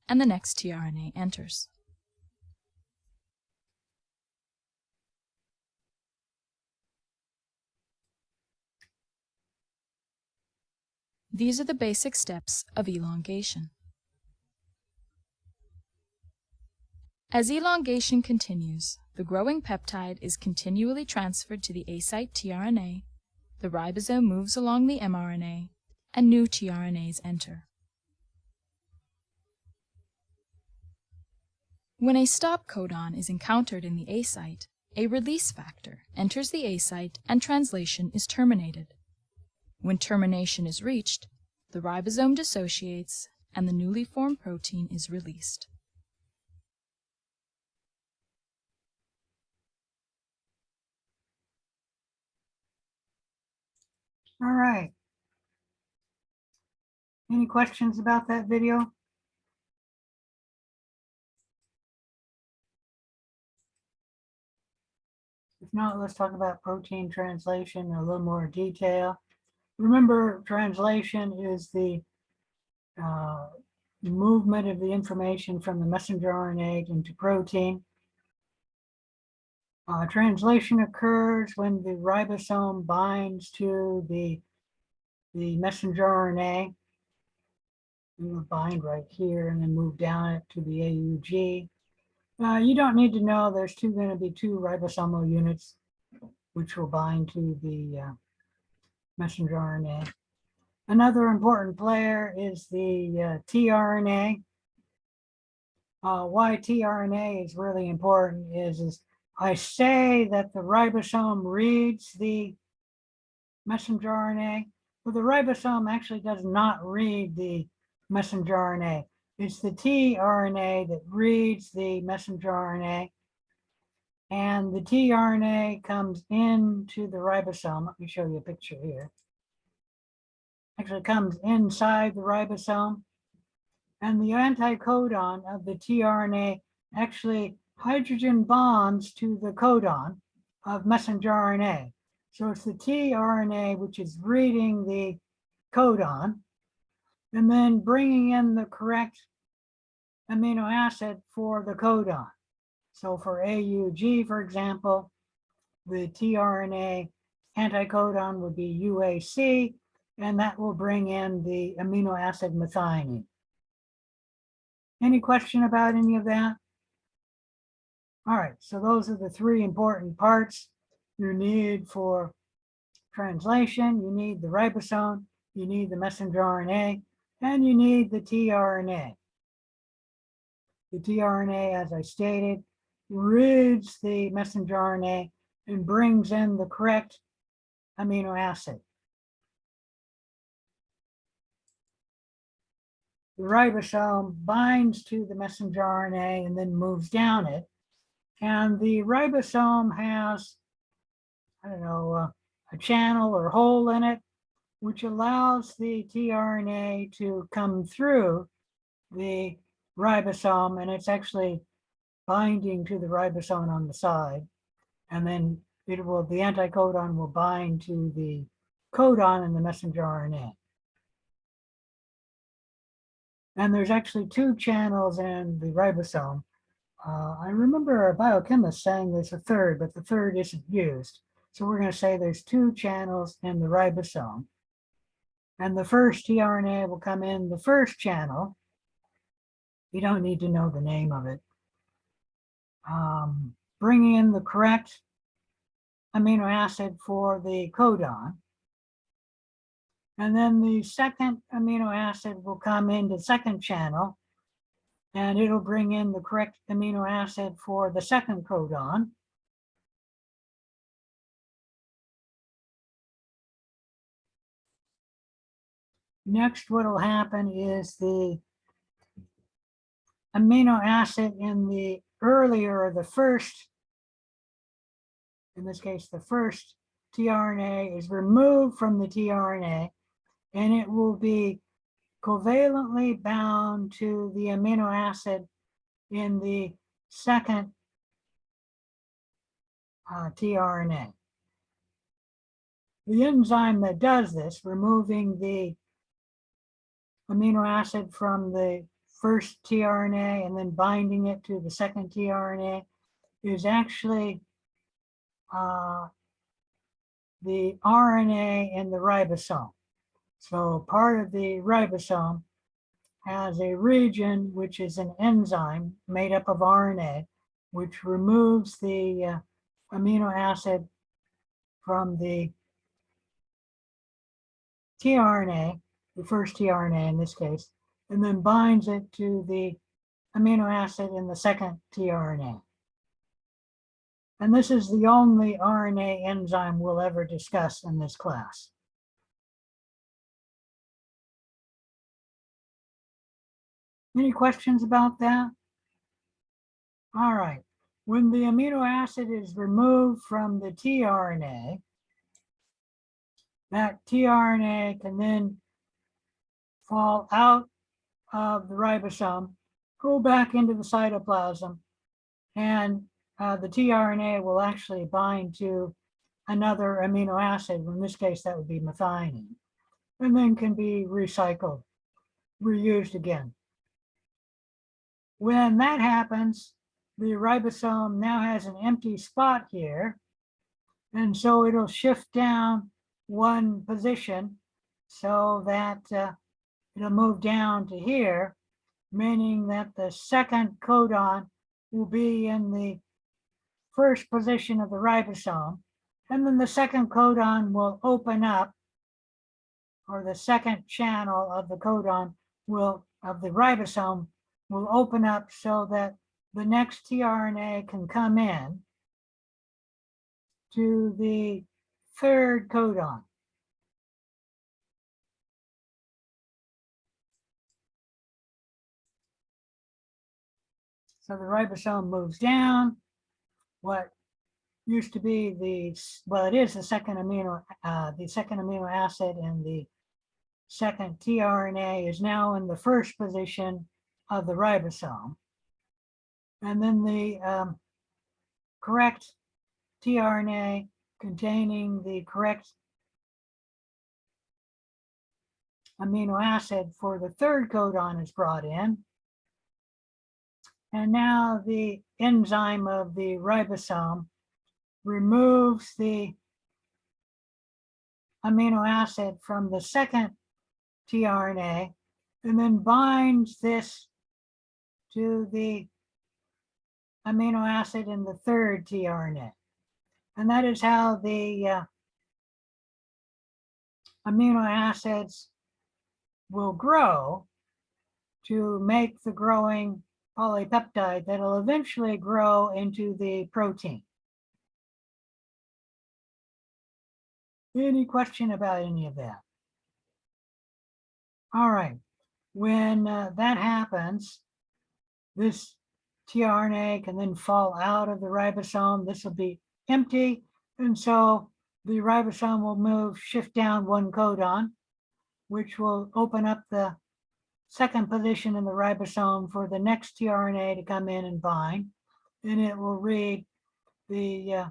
[SPEAKER 8] and the next tRNA enters. These are the basic steps of elongation. As elongation continues, the growing peptide is continually transferred to the A site tRNA, the ribosome moves along the mRNA, and new tRNAs enter. When a stop codon is encountered in the A site, a release factor enters the A site and translation is terminated. When termination is reached, the ribosome dissociates and the newly formed protein is released.
[SPEAKER 1] All right. Any questions about that video? If not, let's talk about protein translation in a little more detail. Remember, translation is the movement of the information from the messenger RNA into protein. Translation occurs when the ribosome binds to the messenger RNA. It will bind right here and then move down it to the AUG. You don't need to know there's going to be two ribosomal units which will bind to the messenger RNA. Another important player is the tRNA. Why tRNA is really important is I say that the ribosome reads the messenger RNA, but the ribosome actually does not read the messenger RNA. It's the tRNA that reads the messenger RNA, and the tRNA comes into the ribosome. Let me show you a picture here. Actually comes inside the ribosome, and the anticodon of the tRNA actually hydrogen bonds to the codon of messenger RNA. So it's the tRNA which is reading the codon and then bringing in the correct amino acid for the codon. So for AUG, for example, the tRNA anticodon would be UAC, and that will bring in the amino acid methionine. Any question about any of that? All right, so those are the three important parts you need for translation. You need the ribosome, you need the messenger RNA, and you need the tRNA. The tRNA, as I stated, reads the messenger RNA and brings in the correct amino acid. The ribosome binds to the messenger RNA and then moves down it. And the ribosome has, I don't know, a channel or hole in it, which allows the tRNA to come through the ribosome, and it's actually binding to the ribosome on the side. And then the anticodon will bind to the codon in the messenger RNA. And there's actually two channels in the ribosome. I remember a biochemist saying there's a third, but the third isn't used. So we're going to say there's two channels in the ribosome. And the first tRNA will come in the first channel. You don't need to know the name of it. Bringing in the correct amino acid for the codon. And then the second amino acid will come into the second channel, and it'll bring in the correct amino acid for the second codon. Next, what will happen is the amino acid in the earlier, or the first, in this case, the first tRNA is removed from the tRNA, and it will be covalently bound to the amino acid in the second tRNA. The enzyme that does this, removing the amino acid from the first tRNA and then binding it to the second tRNA, is actually the RNA in the ribosome. So part of the ribosome has a region which is an enzyme made up of RNA, which removes the amino acid from the tRNA, the first tRNA in this case, and then binds it to the amino acid in the second tRNA. And this is the only RNA enzyme we'll ever discuss in this class. Any questions about that? All right. When the amino acid is removed from the tRNA, that tRNA can then fall out of the ribosome, go back into the cytoplasm, and the tRNA will actually bind to another amino acid. In this case, that would be methionine, and then can be recycled, reused again. When that happens, the ribosome now has an empty spot here, and so it'll shift down one position so that it'll move down to here, meaning that the second codon will be in the first position of the ribosome, and then the second codon will open up, or the second channel of the codon of the ribosome will open up so that the next tRNA can come in to the third codon. So the ribosome moves down. What used to be it is the second amino acid in the second tRNA is now in the first position of the ribosome. And then the correct tRNA containing the correct amino acid for the third codon is brought in. And now the enzyme of the ribosome removes the amino acid from the second tRNA and then binds this to the amino acid in the third tRNA. And that is how the amino acids will grow to make the growing polypeptide that will eventually grow into the protein. Any question about any of that? All right, when that happens, this tRNA can then fall out of the ribosome. This will be empty, and so the ribosome will shift down one codon, which will open up the second position in the ribosome for the next tRNA to come in and bind. Then it will read the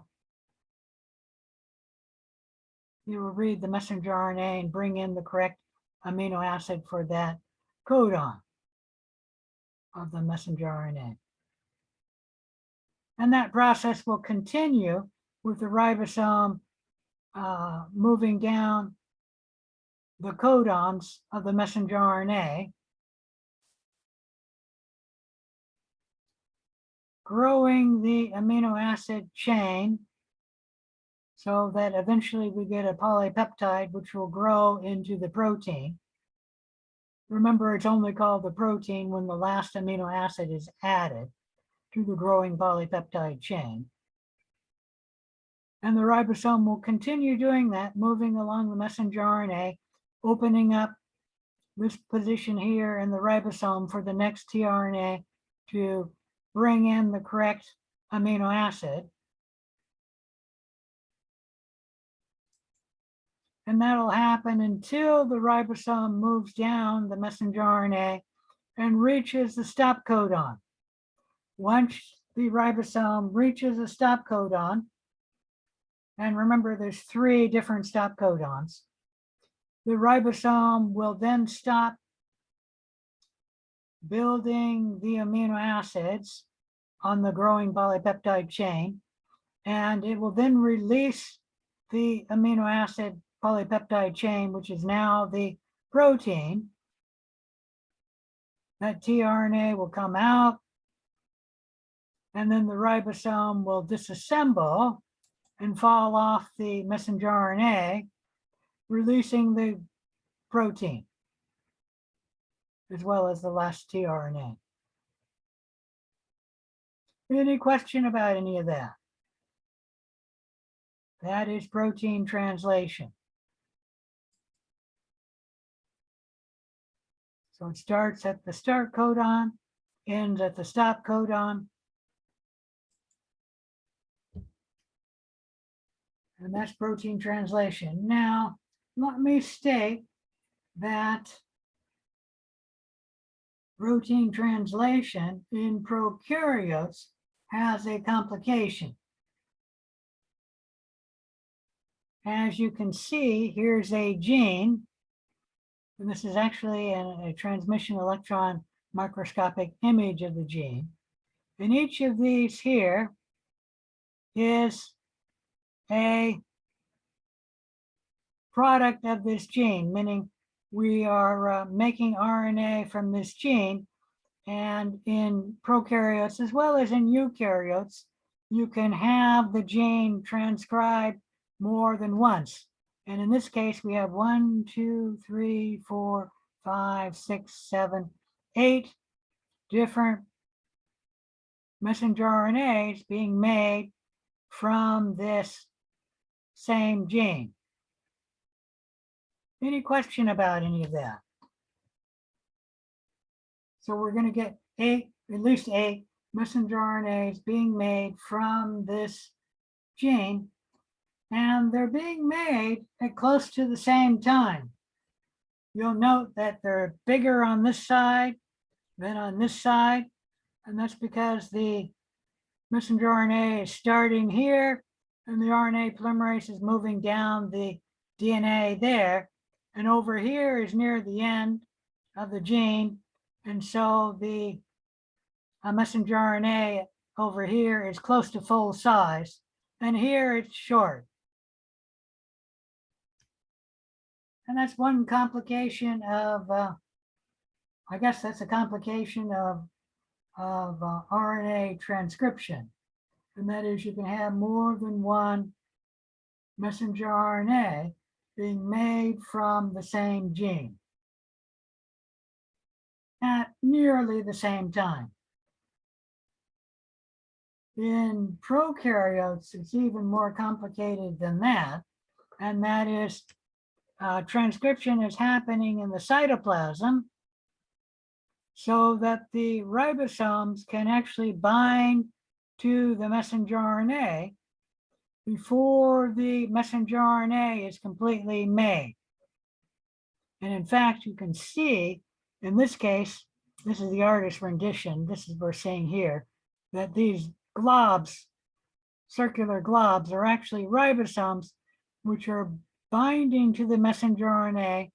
[SPEAKER 1] messenger RNA and bring in the correct amino acid for that codon of the messenger RNA. And that process will continue with the ribosome moving down the codons of the messenger RNA, growing the amino acid chain so that eventually we get a polypeptide which will grow into the protein. Remember, it's only called the protein when the last amino acid is added to the growing polypeptide chain. And the ribosome will continue doing that, moving along the messenger RNA, opening up this position here in the ribosome for the next tRNA to bring in the correct amino acid. And that'll happen until the ribosome moves down the messenger RNA and reaches the stop codon. Once the ribosome reaches a stop codon, And remember, there's 3 different stop codons. The ribosome will then stop building the amino acids on the growing polypeptide chain, and it will then release the amino acid polypeptide chain, which is now the protein. That tRNA will come out, and then the ribosome will disassemble and fall off the messenger RNA, releasing the protein, as well as the last tRNA. Any question about any of that? That is protein translation. So it starts at the start codon, ends at the stop codon. And that's protein translation. Now, let me state that protein translation in prokaryotes has a complication. As you can see, here's a gene, and this is actually a transmission electron microscopic image of the gene. And each of these here is a product of this gene, meaning we are making RNA from this gene. And in prokaryotes, as well as in eukaryotes, you can have the gene transcribed more than once. And in this case, we have 1, 2, 3, 4, 5, 6, 7, 8 different messenger RNAs being made from this same gene. Any question about any of that? So we're going to get at least 8 messenger RNAs being made from this gene, and they're being made at close to the same time. You'll note that they're bigger on this side than on this side, and that's because the messenger RNA is starting here, and the RNA polymerase is moving down the DNA there, and over here is near the end of the gene, and so the messenger RNA over here is close to full size, and here it's short. And that's one complication of, I guess that's a complication of RNA transcription. And that is, you can have more than one messenger RNA being made from the same gene at nearly the same time. In prokaryotes, it's even more complicated than that, and that is transcription is happening in the cytoplasm so that the ribosomes can actually bind to the messenger RNA before the messenger RNA is completely made. And in fact, you can see in this case, this is the artist's rendition, this is what we're seeing here, that these globs, circular globs, are actually ribosomes, which are binding to the messenger RNA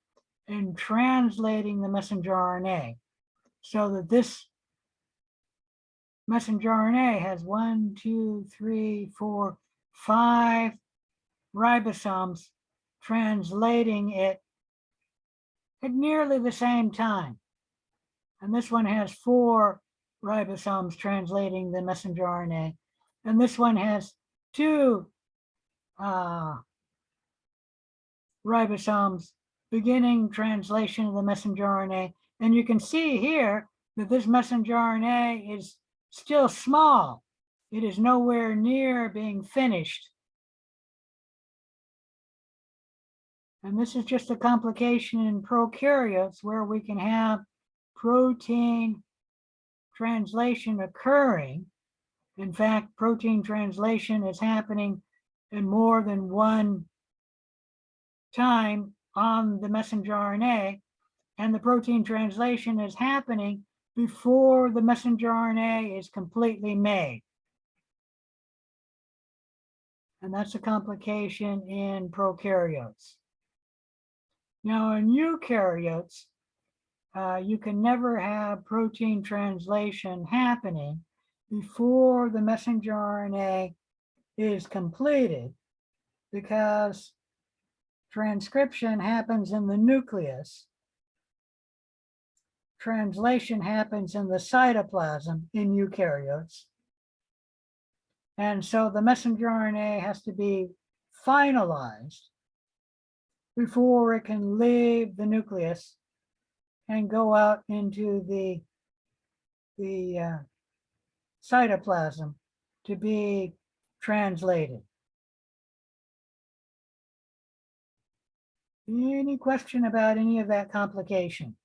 [SPEAKER 1] and translating the messenger RNA, so that this messenger RNA has 1, 2, 3, 4, 5 ribosomes translating it at nearly the same time. And this one has 4 ribosomes translating the messenger RNA, and this one has 2 ribosomes beginning translation of the messenger RNA. And you can see here that this messenger RNA is still small. It is nowhere near being finished. And this is just a complication in prokaryotes where we can have protein translation occurring. In fact, protein translation is happening in more than one time on the messenger RNA, and the protein translation is happening before the messenger RNA is completely made. And that's a complication in prokaryotes. Now, in eukaryotes, you can never have protein translation happening before the messenger RNA is completed, because transcription happens in the nucleus. Translation happens in the cytoplasm in eukaryotes. And so the messenger RNA has to be finalized before it can leave the nucleus and go out into the cytoplasm to be translated. Any question about any of that complication?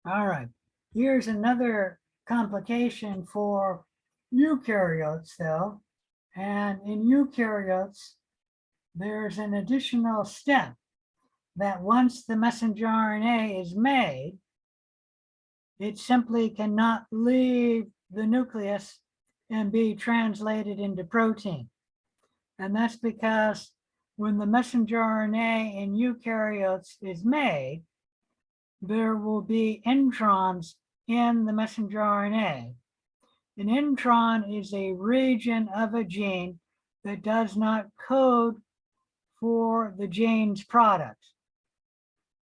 [SPEAKER 1] All right, here's another complication for eukaryotes though. And in eukaryotes, there's an additional step that once the messenger RNA is made, it simply cannot leave the nucleus and be translated into protein. And that's because when the messenger RNA in eukaryotes is made, there will be introns in the messenger RNA. An intron is a region of a gene that does not code for the gene's product,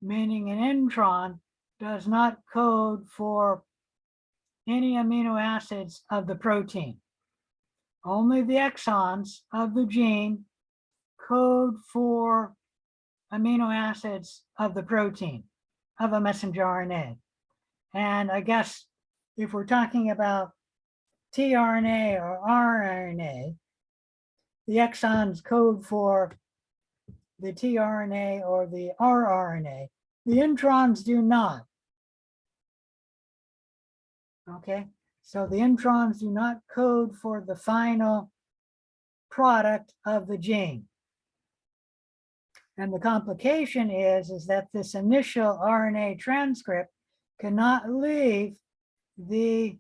[SPEAKER 1] meaning an intron does not code for any amino acids of the protein. Only the exons of the gene code for amino acids of the protein of a messenger RNA. And I guess if we're talking about tRNA or rRNA, the exons code for the tRNA or the rRNA. The introns do not. Okay, so the introns do not code for the final product of the gene. And the complication is that this initial RNA transcript cannot leave the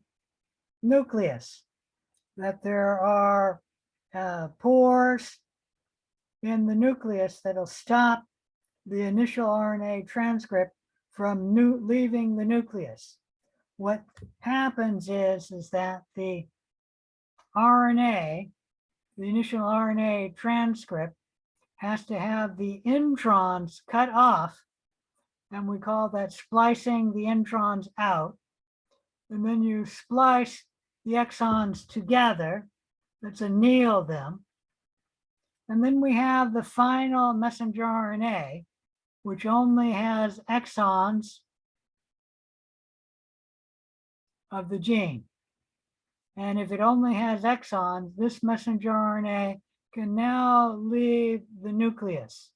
[SPEAKER 1] nucleus, that there are pores in the nucleus that'll stop the initial RNA transcript from leaving the nucleus. What happens is that the RNA, the initial RNA transcript, has to have the introns cut off, and we call that splicing the introns out. And then you splice the exons together, let's anneal them. And then we have the final messenger RNA, which only has exons of the gene. And if it only has exons, this messenger RNA can now leave the nucleus,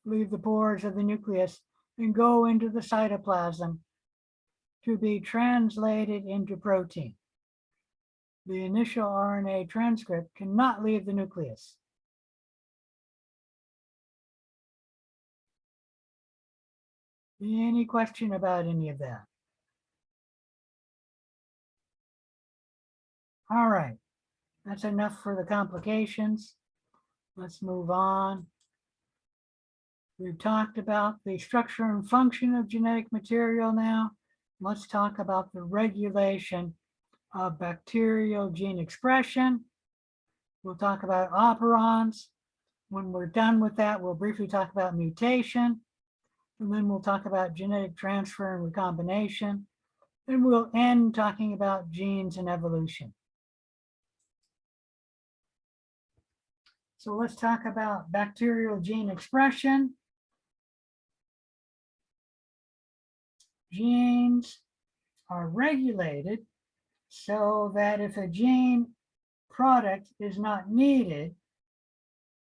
[SPEAKER 1] leave the pores of the nucleus, and go into the cytoplasm to be translated into protein. The initial RNA transcript cannot leave the nucleus. Any question about any of that? All right, that's enough for the complications. Let's move on. We've talked about the structure and function of genetic material now. Let's talk about the regulation of bacterial gene expression. We'll talk about operons. When we're done with that, we'll briefly talk about mutation. And then we'll talk about genetic transfer and recombination. And we'll end talking about genes and evolution. So let's talk about bacterial gene expression. Genes are regulated so that if a gene product is not needed,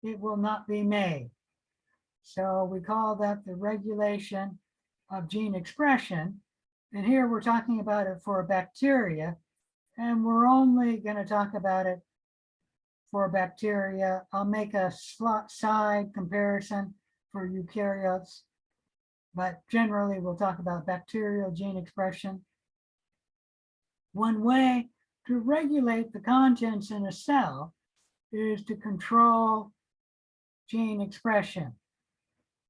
[SPEAKER 1] it will not be made. So we call that the regulation of gene expression. And here we're talking about it for bacteria, and we're only going to talk about it for bacteria. I'll make a side comparison for eukaryotes, but generally we'll talk about bacterial gene expression. One way to regulate the contents in a cell is to control gene expression.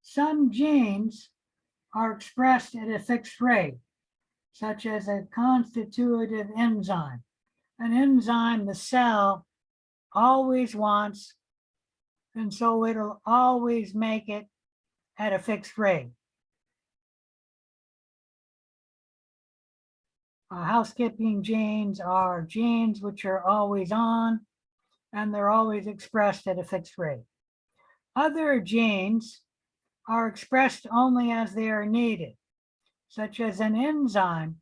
[SPEAKER 1] Some genes are expressed at a fixed rate, such as a constitutive enzyme. An enzyme the cell always wants, and so it'll always make it at a fixed rate. Housekeeping genes are genes which are always on, and they're always expressed at a fixed rate. Other genes are expressed only as they are needed, such as an enzyme,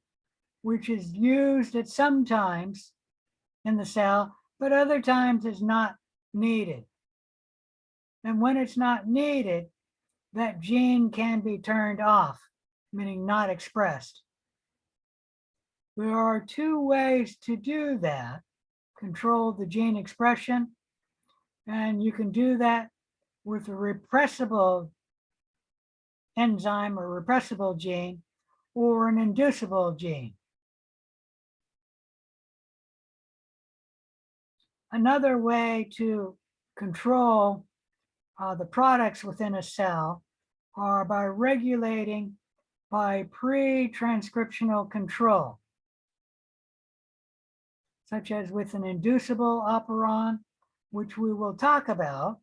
[SPEAKER 1] which is used at some times in the cell, but other times is not needed. And when it's not needed, that gene can be turned off, meaning not expressed. There are two ways to do that: control the gene expression, and you can do that with a repressible enzyme or repressible gene, or an inducible gene. Another way to control the products within a cell are by regulating by pre-transcriptional control, such as with an inducible operon, which we will talk about.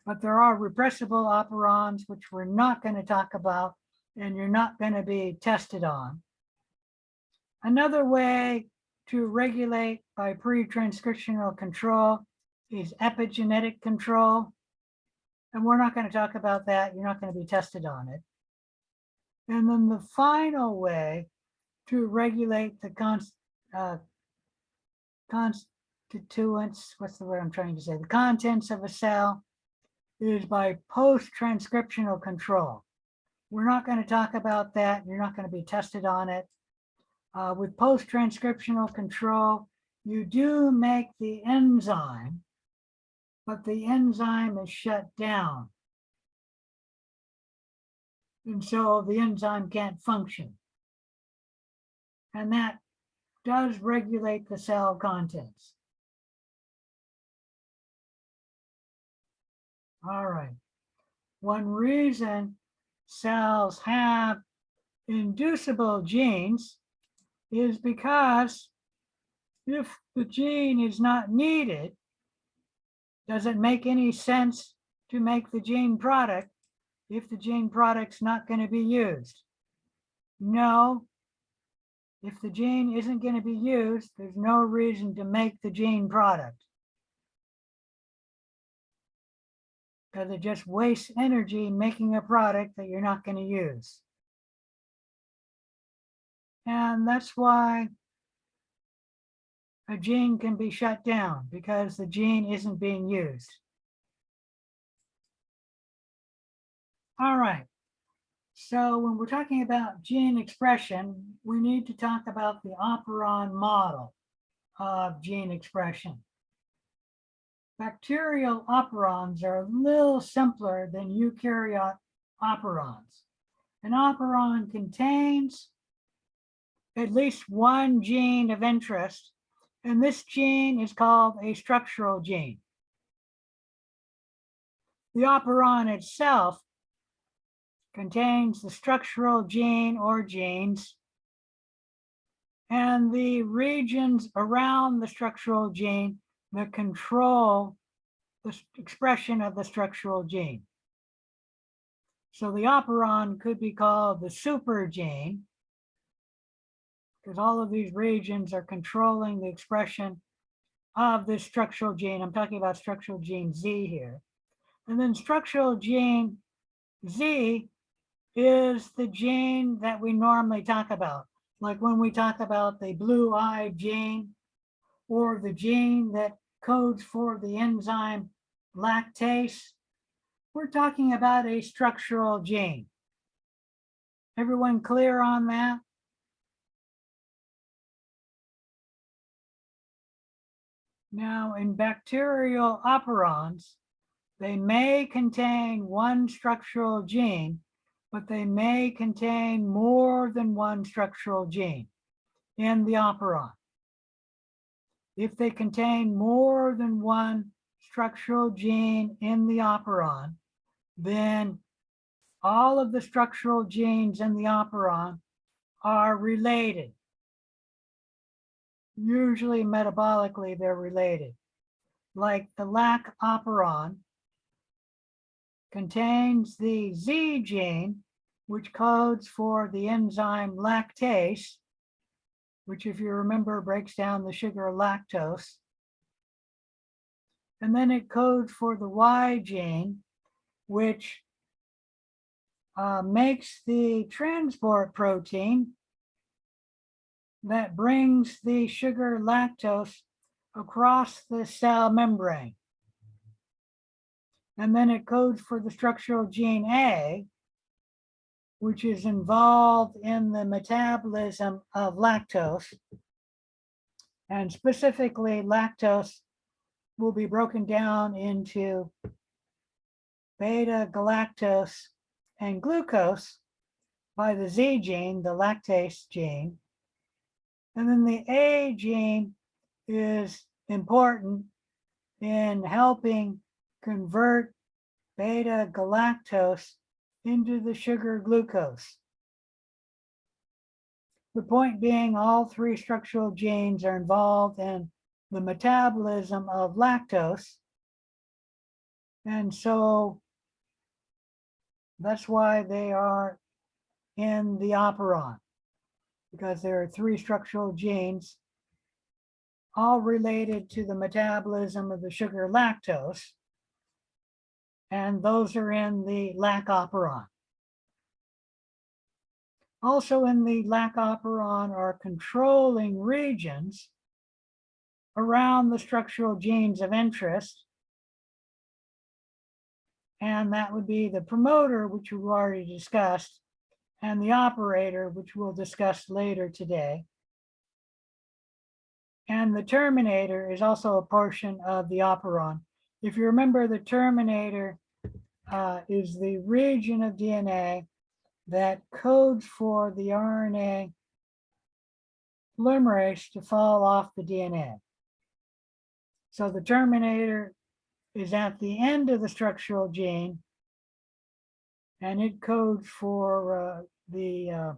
[SPEAKER 1] But there are repressible operons, which we're not going to talk about, and you're not going to be tested on. Another way to regulate by pre-transcriptional control is epigenetic control. And we're not going to talk about that. You're not going to be tested on it. And then the final way to regulate the constituents, what's the word I'm trying to say? The contents of a cell is by post-transcriptional control. We're not going to talk about that. You're not going to be tested on it. With post-transcriptional control, you do make the enzyme, but the enzyme is shut down. And so the enzyme can't function. And that does regulate the cell contents. All right. One reason cells have inducible genes is because if the gene is not needed, does it make any sense to make the gene product if the gene product's not going to be used? No. If the gene isn't going to be used, there's no reason to make the gene product, because it just wastes energy making a product that you're not going to use. And that's why a gene can be shut down, because the gene isn't being used. All right. So when we're talking about gene expression, we need to talk about the operon model of gene expression. Bacterial operons are a little simpler than eukaryote operons. An operon contains at least one gene of interest, and this gene is called a structural gene. The operon itself contains the structural gene or genes, and the regions around the structural gene that control the expression of the structural gene. So the operon could be called the super gene, because all of these regions are controlling the expression of this structural gene. I'm talking about structural gene Z here. And then structural gene Z is the gene that we normally talk about. Like when we talk about the blue-eyed gene, or the gene that codes for the enzyme lactase, we're talking about a structural gene. Everyone clear on that? Now, in bacterial operons, they may contain one structural gene, but they may contain more than one structural gene in the operon. If they contain more than one structural gene in the operon, then all of the structural genes in the operon are related. Usually metabolically, they're related. Like the lac operon contains the Z gene, which codes for the enzyme lactase, which, if you remember, breaks down the sugar lactose. And then it codes for the Y gene, which makes the transport protein that brings the sugar lactose across the cell membrane. And then it codes for the structural gene A, which is involved in the metabolism of lactose. And specifically, lactose will be broken down into beta-galactose and glucose by the Z gene, the lactase gene. And then the A gene is important in helping convert beta-galactose into the sugar glucose. The point being, all three structural genes are involved in the metabolism of lactose. And so that's why they are in the operon, because there are three structural genes all related to the metabolism of the sugar lactose. And those are in the lac operon. Also in the lac operon are controlling regions around the structural genes of interest. And that would be the promoter, which we've already discussed, and the operator, which we'll discuss later today. And the terminator is also a portion of the operon. If you remember, the terminator is the region of DNA that codes for the RNA polymerase to fall off the DNA. So the terminator is at the end of the structural gene, and it codes for the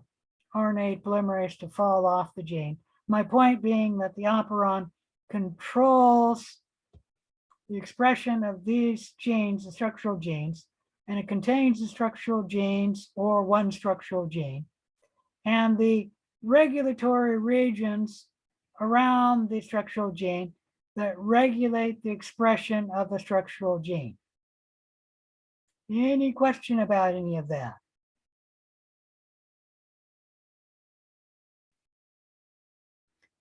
[SPEAKER 1] RNA polymerase to fall off the gene. My point being that the operon controls the expression of these genes, the structural genes, and it contains the structural genes or one structural gene. And the regulatory regions around the structural gene that regulate the expression of the structural gene. Any question about any of that?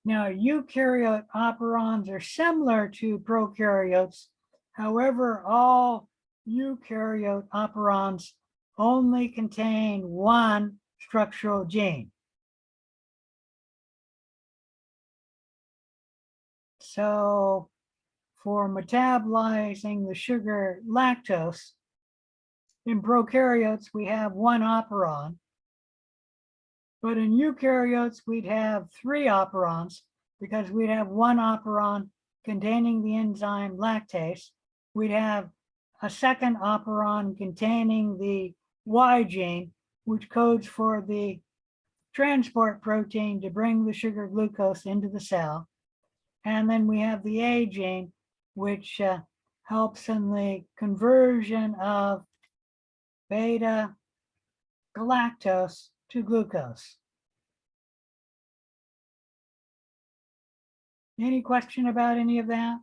[SPEAKER 1] Now, eukaryote operons are similar to prokaryotes. However, all eukaryote operons only contain one structural gene. So for metabolizing the sugar lactose, in prokaryotes, we have one operon. But in eukaryotes, we'd have three operons because we'd have one operon containing the enzyme lactase. We'd have a second operon containing the Y gene, which codes for the transport protein to bring the sugar glucose into the cell. And then we have the A gene, which helps in the conversion of beta-galactose to glucose. Any question about any of that?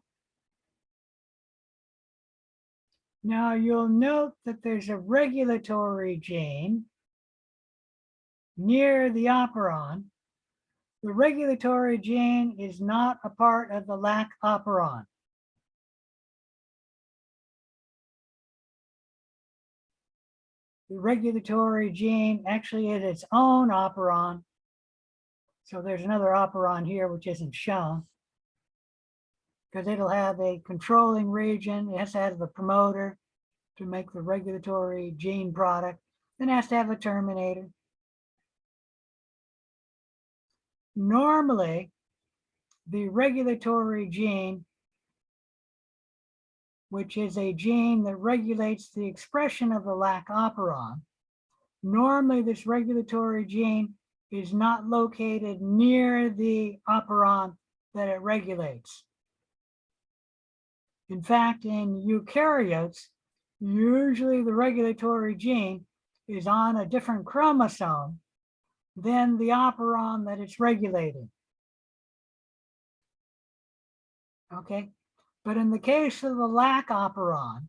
[SPEAKER 1] Now you'll note that there's a regulatory gene near the operon. The regulatory gene is not a part of the lac operon. The regulatory gene actually is its own operon. So there's another operon here which isn't shown, because it'll have a controlling region. It has to have a promoter to make the regulatory gene product. It has to have a terminator. Normally, the regulatory gene, which is a gene that regulates the expression of the lac operon, normally this regulatory gene is not located near the operon that it regulates. In fact, in eukaryotes, usually the regulatory gene is on a different chromosome than the operon that it's regulating. Okay, but in the case of the lac operon,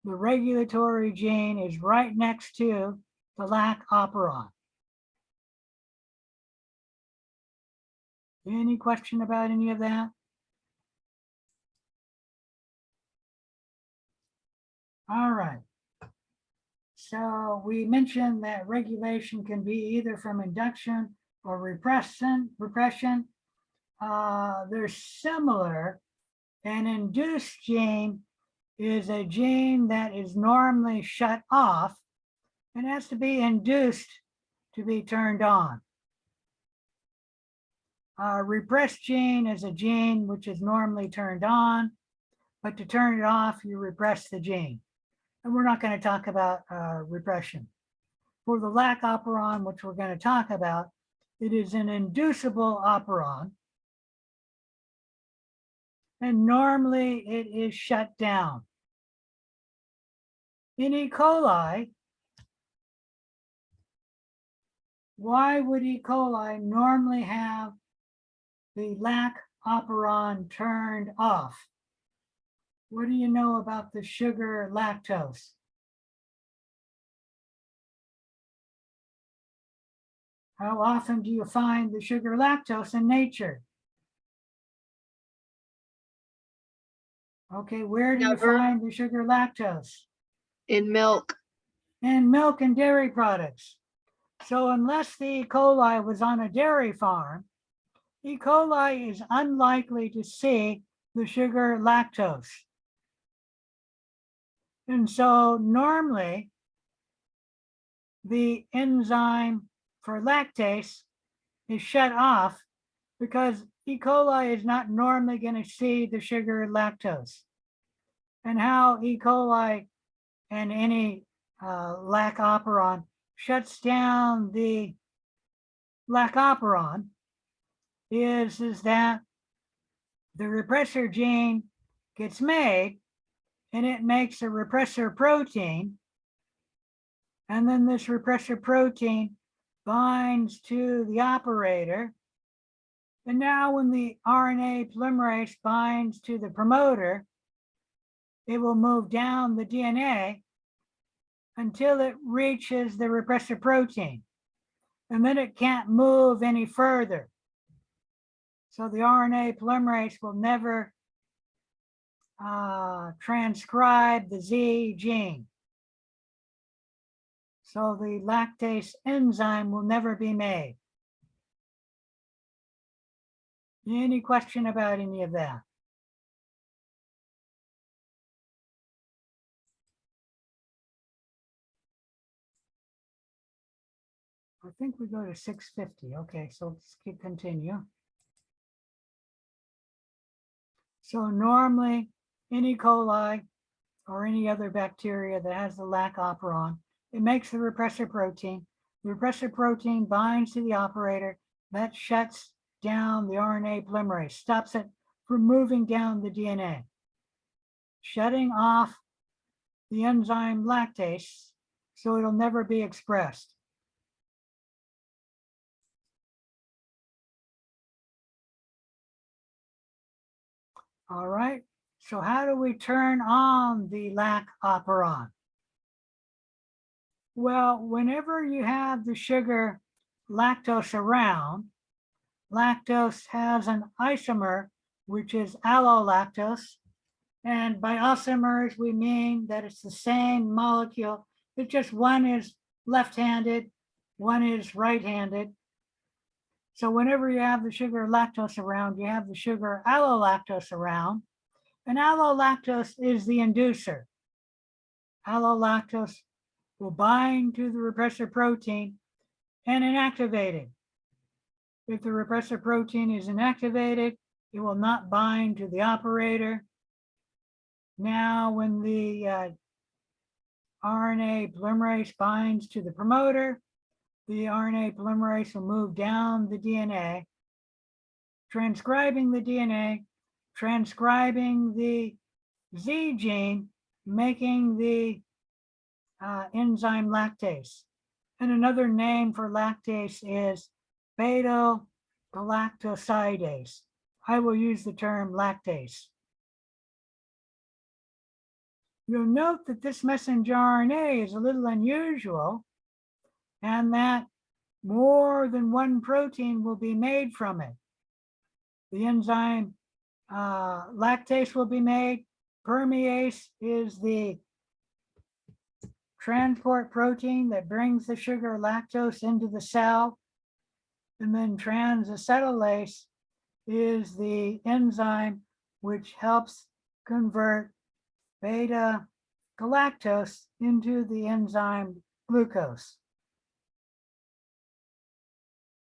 [SPEAKER 1] the regulatory gene is right next to the lac operon. Any question about any of that? All right. So we mentioned that regulation can be either from induction or repression. They're similar. An induced gene is a gene that is normally shut off and has to be induced to be turned on. A repressed gene is a gene which is normally turned on, but to turn it off, you repress the gene. And we're not going to talk about repression. For the lac operon, which we're going to talk about, it is an inducible operon. And normally it is shut down. In E. coli, why would E. coli normally have the lac operon turned off? What do you know about the sugar lactose? How often do you find the sugar lactose in nature? Okay, where do you
[SPEAKER 2] Never.
[SPEAKER 1] find the sugar lactose?
[SPEAKER 2] In milk.
[SPEAKER 1] In milk and dairy products. So unless the E. coli was on a dairy farm, E. coli is unlikely to see the sugar lactose. And so normally the enzyme for lactase is shut off because E. coli is not normally going to see the sugar lactose. And how E. coli and any lac operon shuts down the lac operon is that the repressor gene gets made and it makes a repressor protein. And then this repressor protein binds to the operator. And now when the RNA polymerase binds to the promoter, it will move down the DNA until it reaches the repressor protein. And then it can't move any further. So the RNA polymerase will never transcribe the Z gene. So the lactase enzyme will never be made. Any question about any of that? I think we go to 650. Okay, so let's continue. So normally in E. coli or any other bacteria that has the lac operon, it makes the repressor protein. The repressor protein binds to the operator. That shuts down the RNA polymerase, stops it from moving down the DNA, shutting off the enzyme lactase so it'll never be expressed. All right, so how do we turn on the lac operon? Well, whenever you have the sugar lactose around, lactose has an isomer, which is allolactose. And by isomers, we mean that it's the same molecule. It's just one is left-handed, one is right-handed. So whenever you have the sugar lactose around, you have the sugar allolactose around. And allolactose is the inducer. Allolactose will bind to the repressor protein and inactivate it. If the repressor protein is inactivated, it will not bind to the operator. Now, when the RNA polymerase binds to the promoter, the RNA polymerase will move down the DNA, transcribing the DNA, transcribing the Z gene, making the enzyme lactase. And another name for lactase is beta-galactosidase. I will use the term lactase. You'll note that this messenger RNA is a little unusual and that more than one protein will be made from it. The enzyme lactase will be made. Permease is the transport protein that brings the sugar lactose into the cell. And then transacetylase is the enzyme which helps convert beta galactose into the enzyme glucose.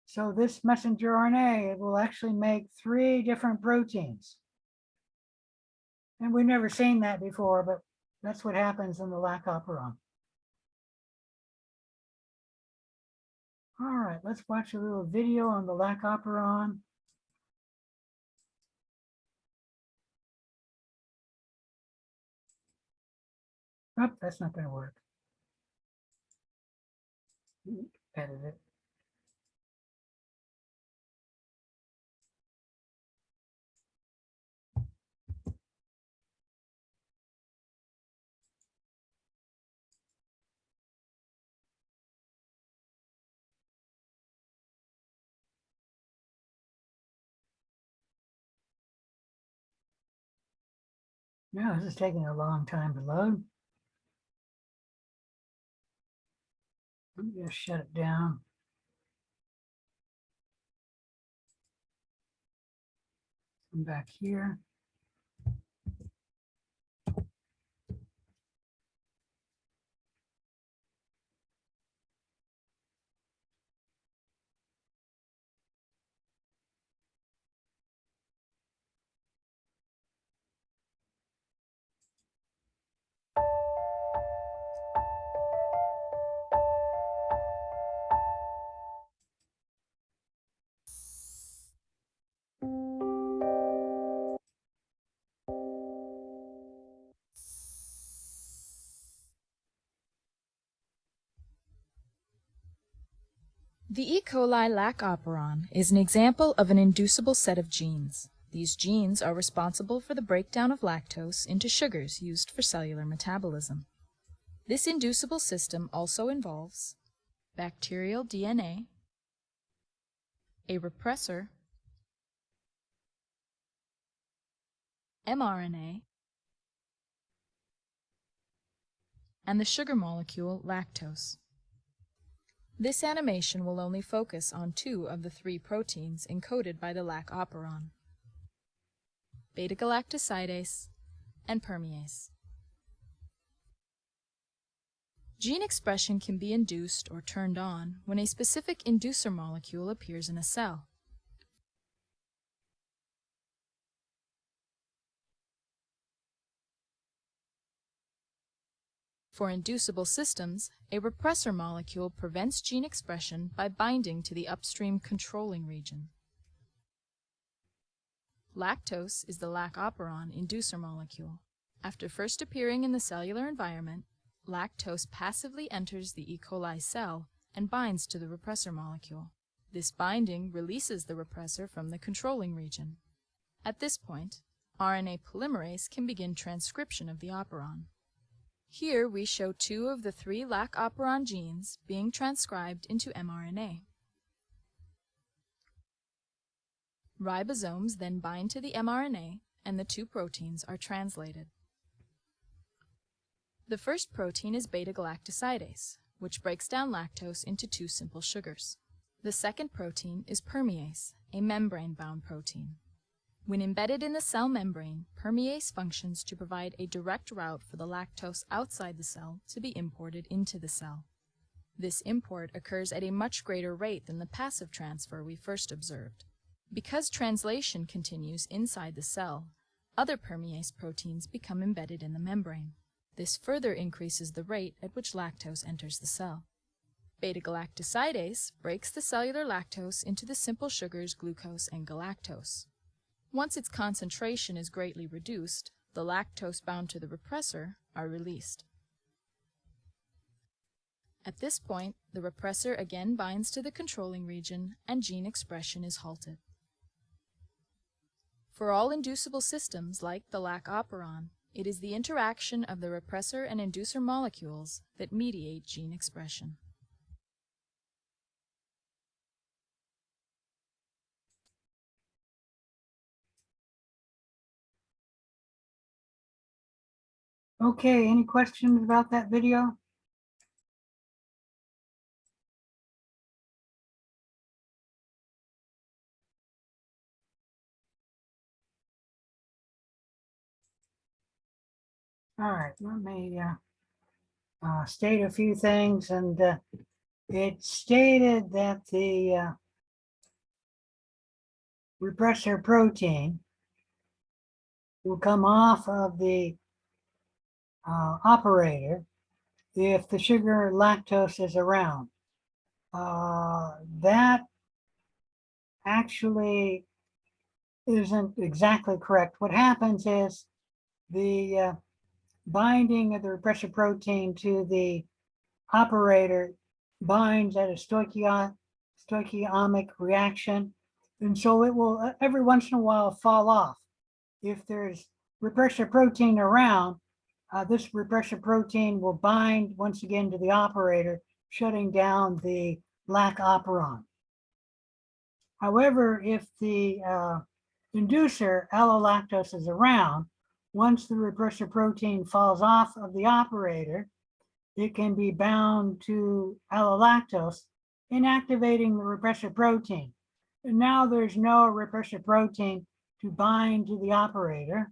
[SPEAKER 1] So this messenger RNA, it will actually make 3 different proteins. And we've never seen that before, but that's what happens in the lac operon. All right, let's watch a little video on the lac operon. Oh, that's not going to work. Edit it. No, this is taking a long time to load. Let me just shut it down. Come back here.
[SPEAKER 8] The E. coli lac operon is an example of an inducible set of genes. These genes are responsible for the breakdown of lactose into sugars used for cellular metabolism. This inducible system also involves bacterial DNA, a repressor, mRNA, and the sugar molecule lactose. This animation will only focus on 2 of the 3 proteins encoded by the lac operon, beta-galactosidase and permease. Gene expression can be induced or turned on when a specific inducer molecule appears in a cell. For inducible systems, a repressor molecule prevents gene expression by binding to the upstream controlling region. Lactose is the lac operon inducer molecule. After first appearing in the cellular environment, lactose passively enters the E. coli cell and binds to the repressor molecule. This binding releases the repressor from the controlling region. At this point, RNA polymerase can begin transcription of the operon. Here we show 2 of the 3 lac operon genes being transcribed into mRNA. Ribosomes then bind to the mRNA and the 2 proteins are translated. The first protein is beta-galactosidase, which breaks down lactose into 2 simple sugars. The second protein is permease, a membrane-bound protein. When embedded in the cell membrane, permease functions to provide a direct route for the lactose outside the cell to be imported into the cell. This import occurs at a much greater rate than the passive transfer we first observed. Because translation continues inside the cell, other permease proteins become embedded in the membrane. This further increases the rate at which lactose enters the cell. Beta-galactosidase breaks the cellular lactose into the simple sugars glucose and galactose. Once its concentration is greatly reduced, the lactose bound to the repressor are released. At this point, the repressor again binds to the controlling region and gene expression is halted. For all inducible systems like the lac operon, it is the interaction of the repressor and inducer molecules that mediate gene expression.
[SPEAKER 1] Okay, any questions about that video? All right, let me state a few things, and it stated that the repressor protein will come off of the operator if the sugar lactose is around. That actually isn't exactly correct. What happens is the binding of the repressor protein to the operator binds at a stoichiomic reaction, and so it will every once in a while fall off. If there's repressor protein around, this repressor protein will bind once again to the operator, shutting down the lac operon. However, if the inducer allolactose is around, once the repressor protein falls off of the operator, it can be bound to allolactose, inactivating the repressor protein. And now there's no repressor protein to bind to the operator.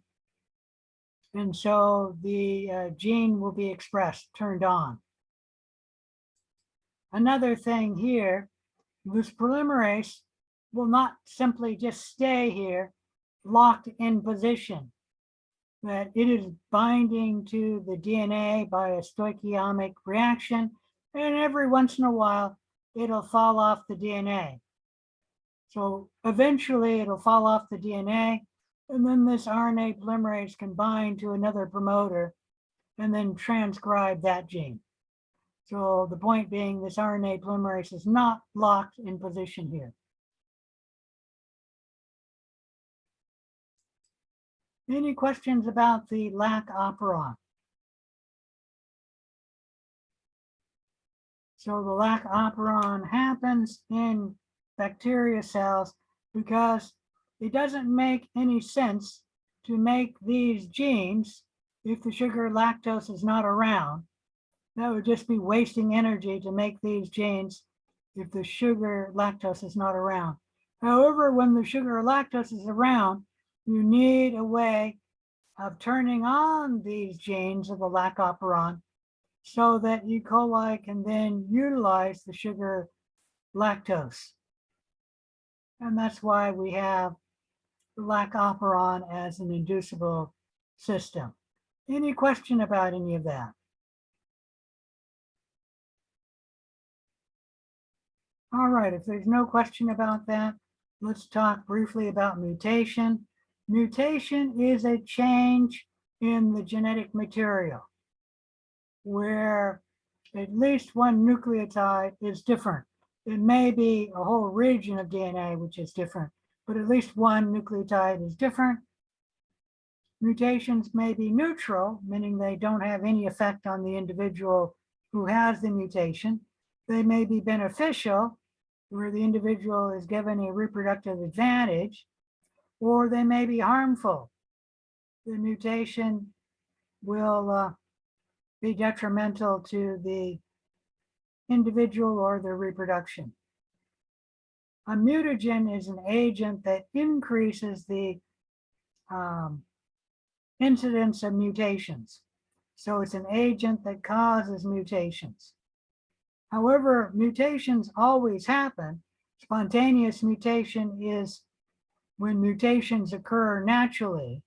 [SPEAKER 1] And so the gene will be expressed, turned on. Another thing here, this polymerase will not simply just stay here locked in position, that it is binding to the DNA by a stoichiomic reaction, and every once in a while, it'll fall off the DNA. So eventually it'll fall off the DNA, and then this RNA polymerase can bind to another promoter and then transcribe that gene. So the point being, this RNA polymerase is not locked in position here. Any questions about the lac operon? So the lac operon happens in bacteria cells because it doesn't make any sense to make these genes if the sugar lactose is not around. That would just be wasting energy to make these genes if the sugar lactose is not around. However, when the sugar lactose is around, you need a way of turning on these genes of the lac operon so that E. coli can then utilize the sugar lactose. And that's why we have the lac operon as an inducible system. Any question about any of that? All right, if there's no question about that, let's talk briefly about mutation. Mutation is a change in the genetic material where at least one nucleotide is different. It may be a whole region of DNA which is different, but at least one nucleotide is different. Mutations may be neutral, meaning they don't have any effect on the individual who has the mutation. They may be beneficial, where the individual is given a reproductive advantage, or they may be harmful. The mutation will be detrimental to the individual or their reproduction. A mutagen is an agent that increases the incidence of mutations. So it's an agent that causes mutations. However, mutations always happen. Spontaneous mutation is when mutations occur naturally,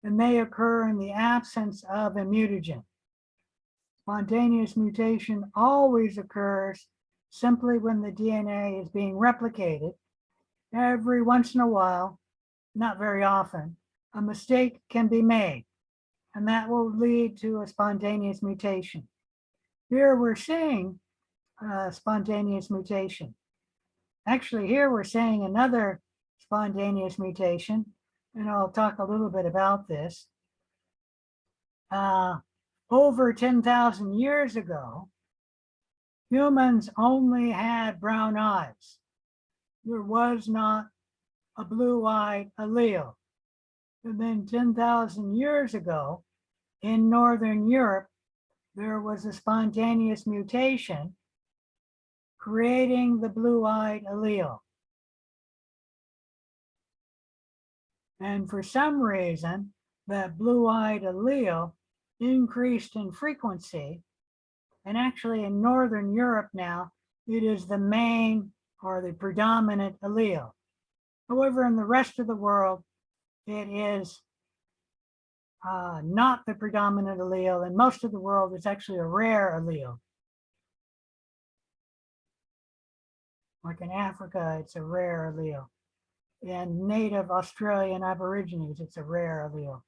[SPEAKER 1] and they occur in the absence of a mutagen. Spontaneous mutation always occurs simply when the DNA is being replicated. Every once in a while, not very often, a mistake can be made, and that will lead to a spontaneous mutation. Here we're seeing spontaneous mutation. Actually, here we're seeing another spontaneous mutation, and I'll talk a little bit about this. Over 10,000 years ago, humans only had brown eyes. There was not a blue-eyed allele. And then 10,000 years ago, in Northern Europe, there was a spontaneous mutation creating the blue-eyed allele. And for some reason, that blue-eyed allele increased in frequency. And actually in Northern Europe now, it is the main or the predominant allele. However, in the rest of the world, it is not the predominant allele. In most of the world, it's actually a rare allele. Like in Africa, it's a rare allele. In native Australian Aborigines, it's a rare allele.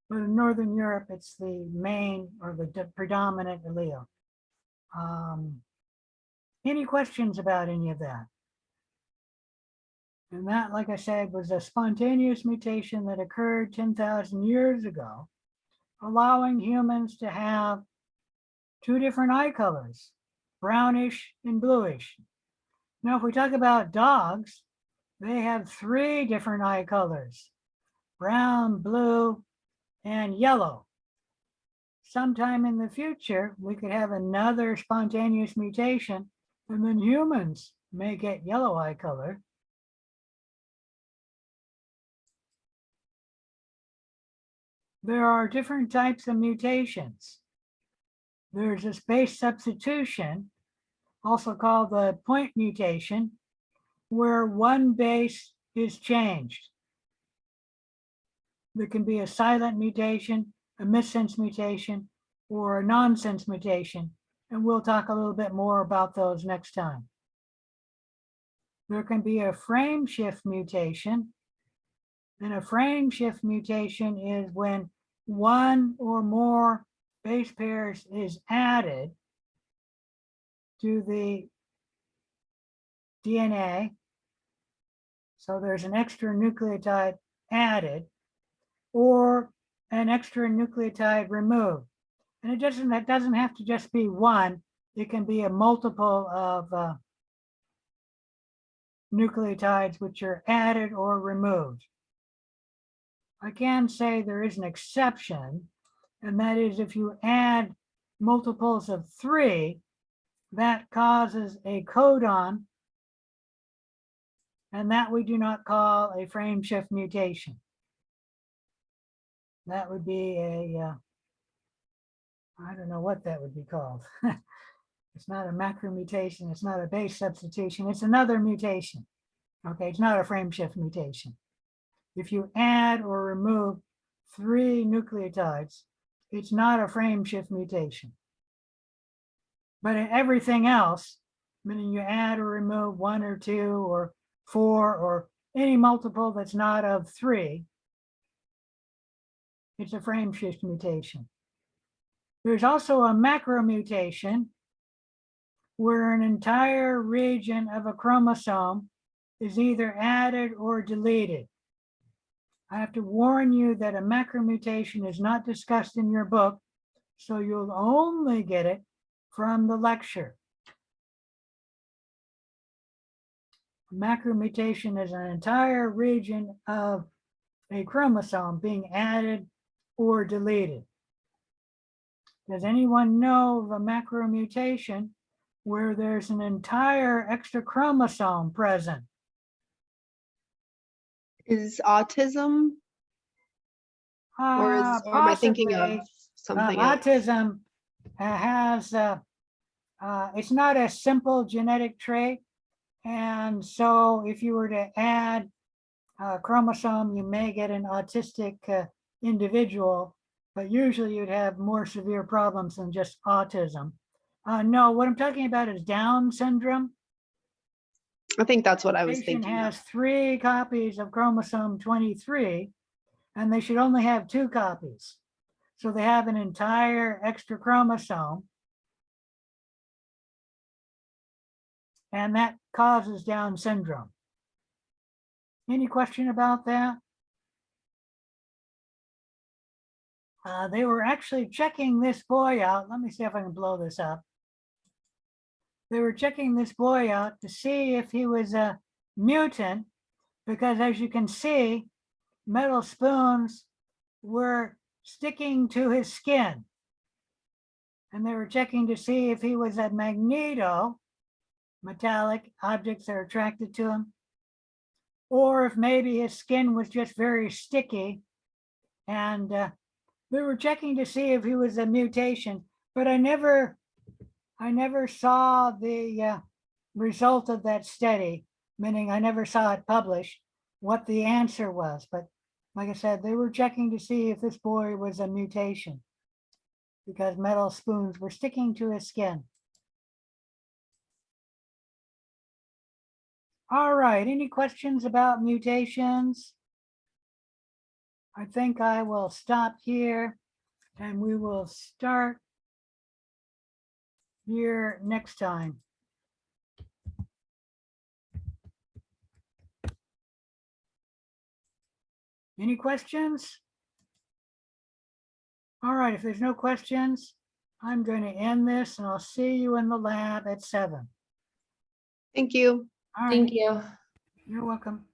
[SPEAKER 1] But in Northern Europe, it's the main or the predominant allele. Any questions about any of that? And that, like I said, was a spontaneous mutation that occurred 10,000 years ago, allowing humans to have two different eye colors, brownish and bluish. Now, if we talk about dogs, they have three different eye colors, brown, blue, and yellow. Sometime in the future, we could have another spontaneous mutation, and then humans may get yellow eye color. There are different types of mutations. There's a base substitution, also called the point mutation, where one base is changed. There can be a silent mutation, a missense mutation, or a nonsense mutation, and we'll talk a little bit more about those next time. There can be a frame shift mutation, and a frame shift mutation is when one or more base pairs is added to the DNA. So there's an extra nucleotide added or an extra nucleotide removed. And that doesn't have to just be one. It can be a multiple of nucleotides which are added or removed. I can say there is an exception, and that is if you add multiples of 3, that causes a codon, and that we do not call a frame shift mutation. That would be a, I don't know what that would be called. It's not a macromutation, it's not a base substitution, it's another mutation. Okay, it's not a frame shift mutation. If you add or remove 3 nucleotides, it's not a frame shift mutation. But in everything else, meaning you add or remove 1 or 2 or 4 or any multiple that's not of 3, it's a frame shift mutation. There's also a macromutation where an entire region of a chromosome is either added or deleted. I have to warn you that a macromutation is not discussed in your book, so you'll only get it from the lecture. A macromutation is an entire region of a chromosome being added or deleted. Does anyone know of a macromutation where there's an entire extra chromosome present?
[SPEAKER 2] Is autism, or am I thinking of
[SPEAKER 1] Possibly.
[SPEAKER 2] something else?
[SPEAKER 1] Autism has, it's not a simple genetic trait. And so if you were to add a chromosome, you may get an autistic individual, but usually you'd have more severe problems than just autism. No, what I'm talking about is Down syndrome.
[SPEAKER 2] I think that's what I was
[SPEAKER 1] Patient
[SPEAKER 2] thinking of.
[SPEAKER 1] has 3 copies of chromosome 23, and they should only have 2 copies. So they have an entire extra chromosome. And that causes Down syndrome. Any question about that? They were actually checking this boy out. Let me see if I can blow this up. They were checking this boy out to see if he was a mutant, because as you can see, metal spoons were sticking to his skin. And they were checking to see if he was a magneto, metallic objects are attracted to him, or if maybe his skin was just very sticky. And we were checking to see if he was a mutation, but I never saw the result of that study, meaning I never saw it published, what the answer was. But like I said, they were checking to see if this boy was a mutation because metal spoons were sticking to his skin. All right, any questions about mutations? I think I will stop here and we will start here next time. Any questions? All right, if there's no questions, I'm going to end this and I'll see you in the lab at 7.
[SPEAKER 2] Thank you.
[SPEAKER 1] All right,
[SPEAKER 4] Thank you.
[SPEAKER 1] you're welcome.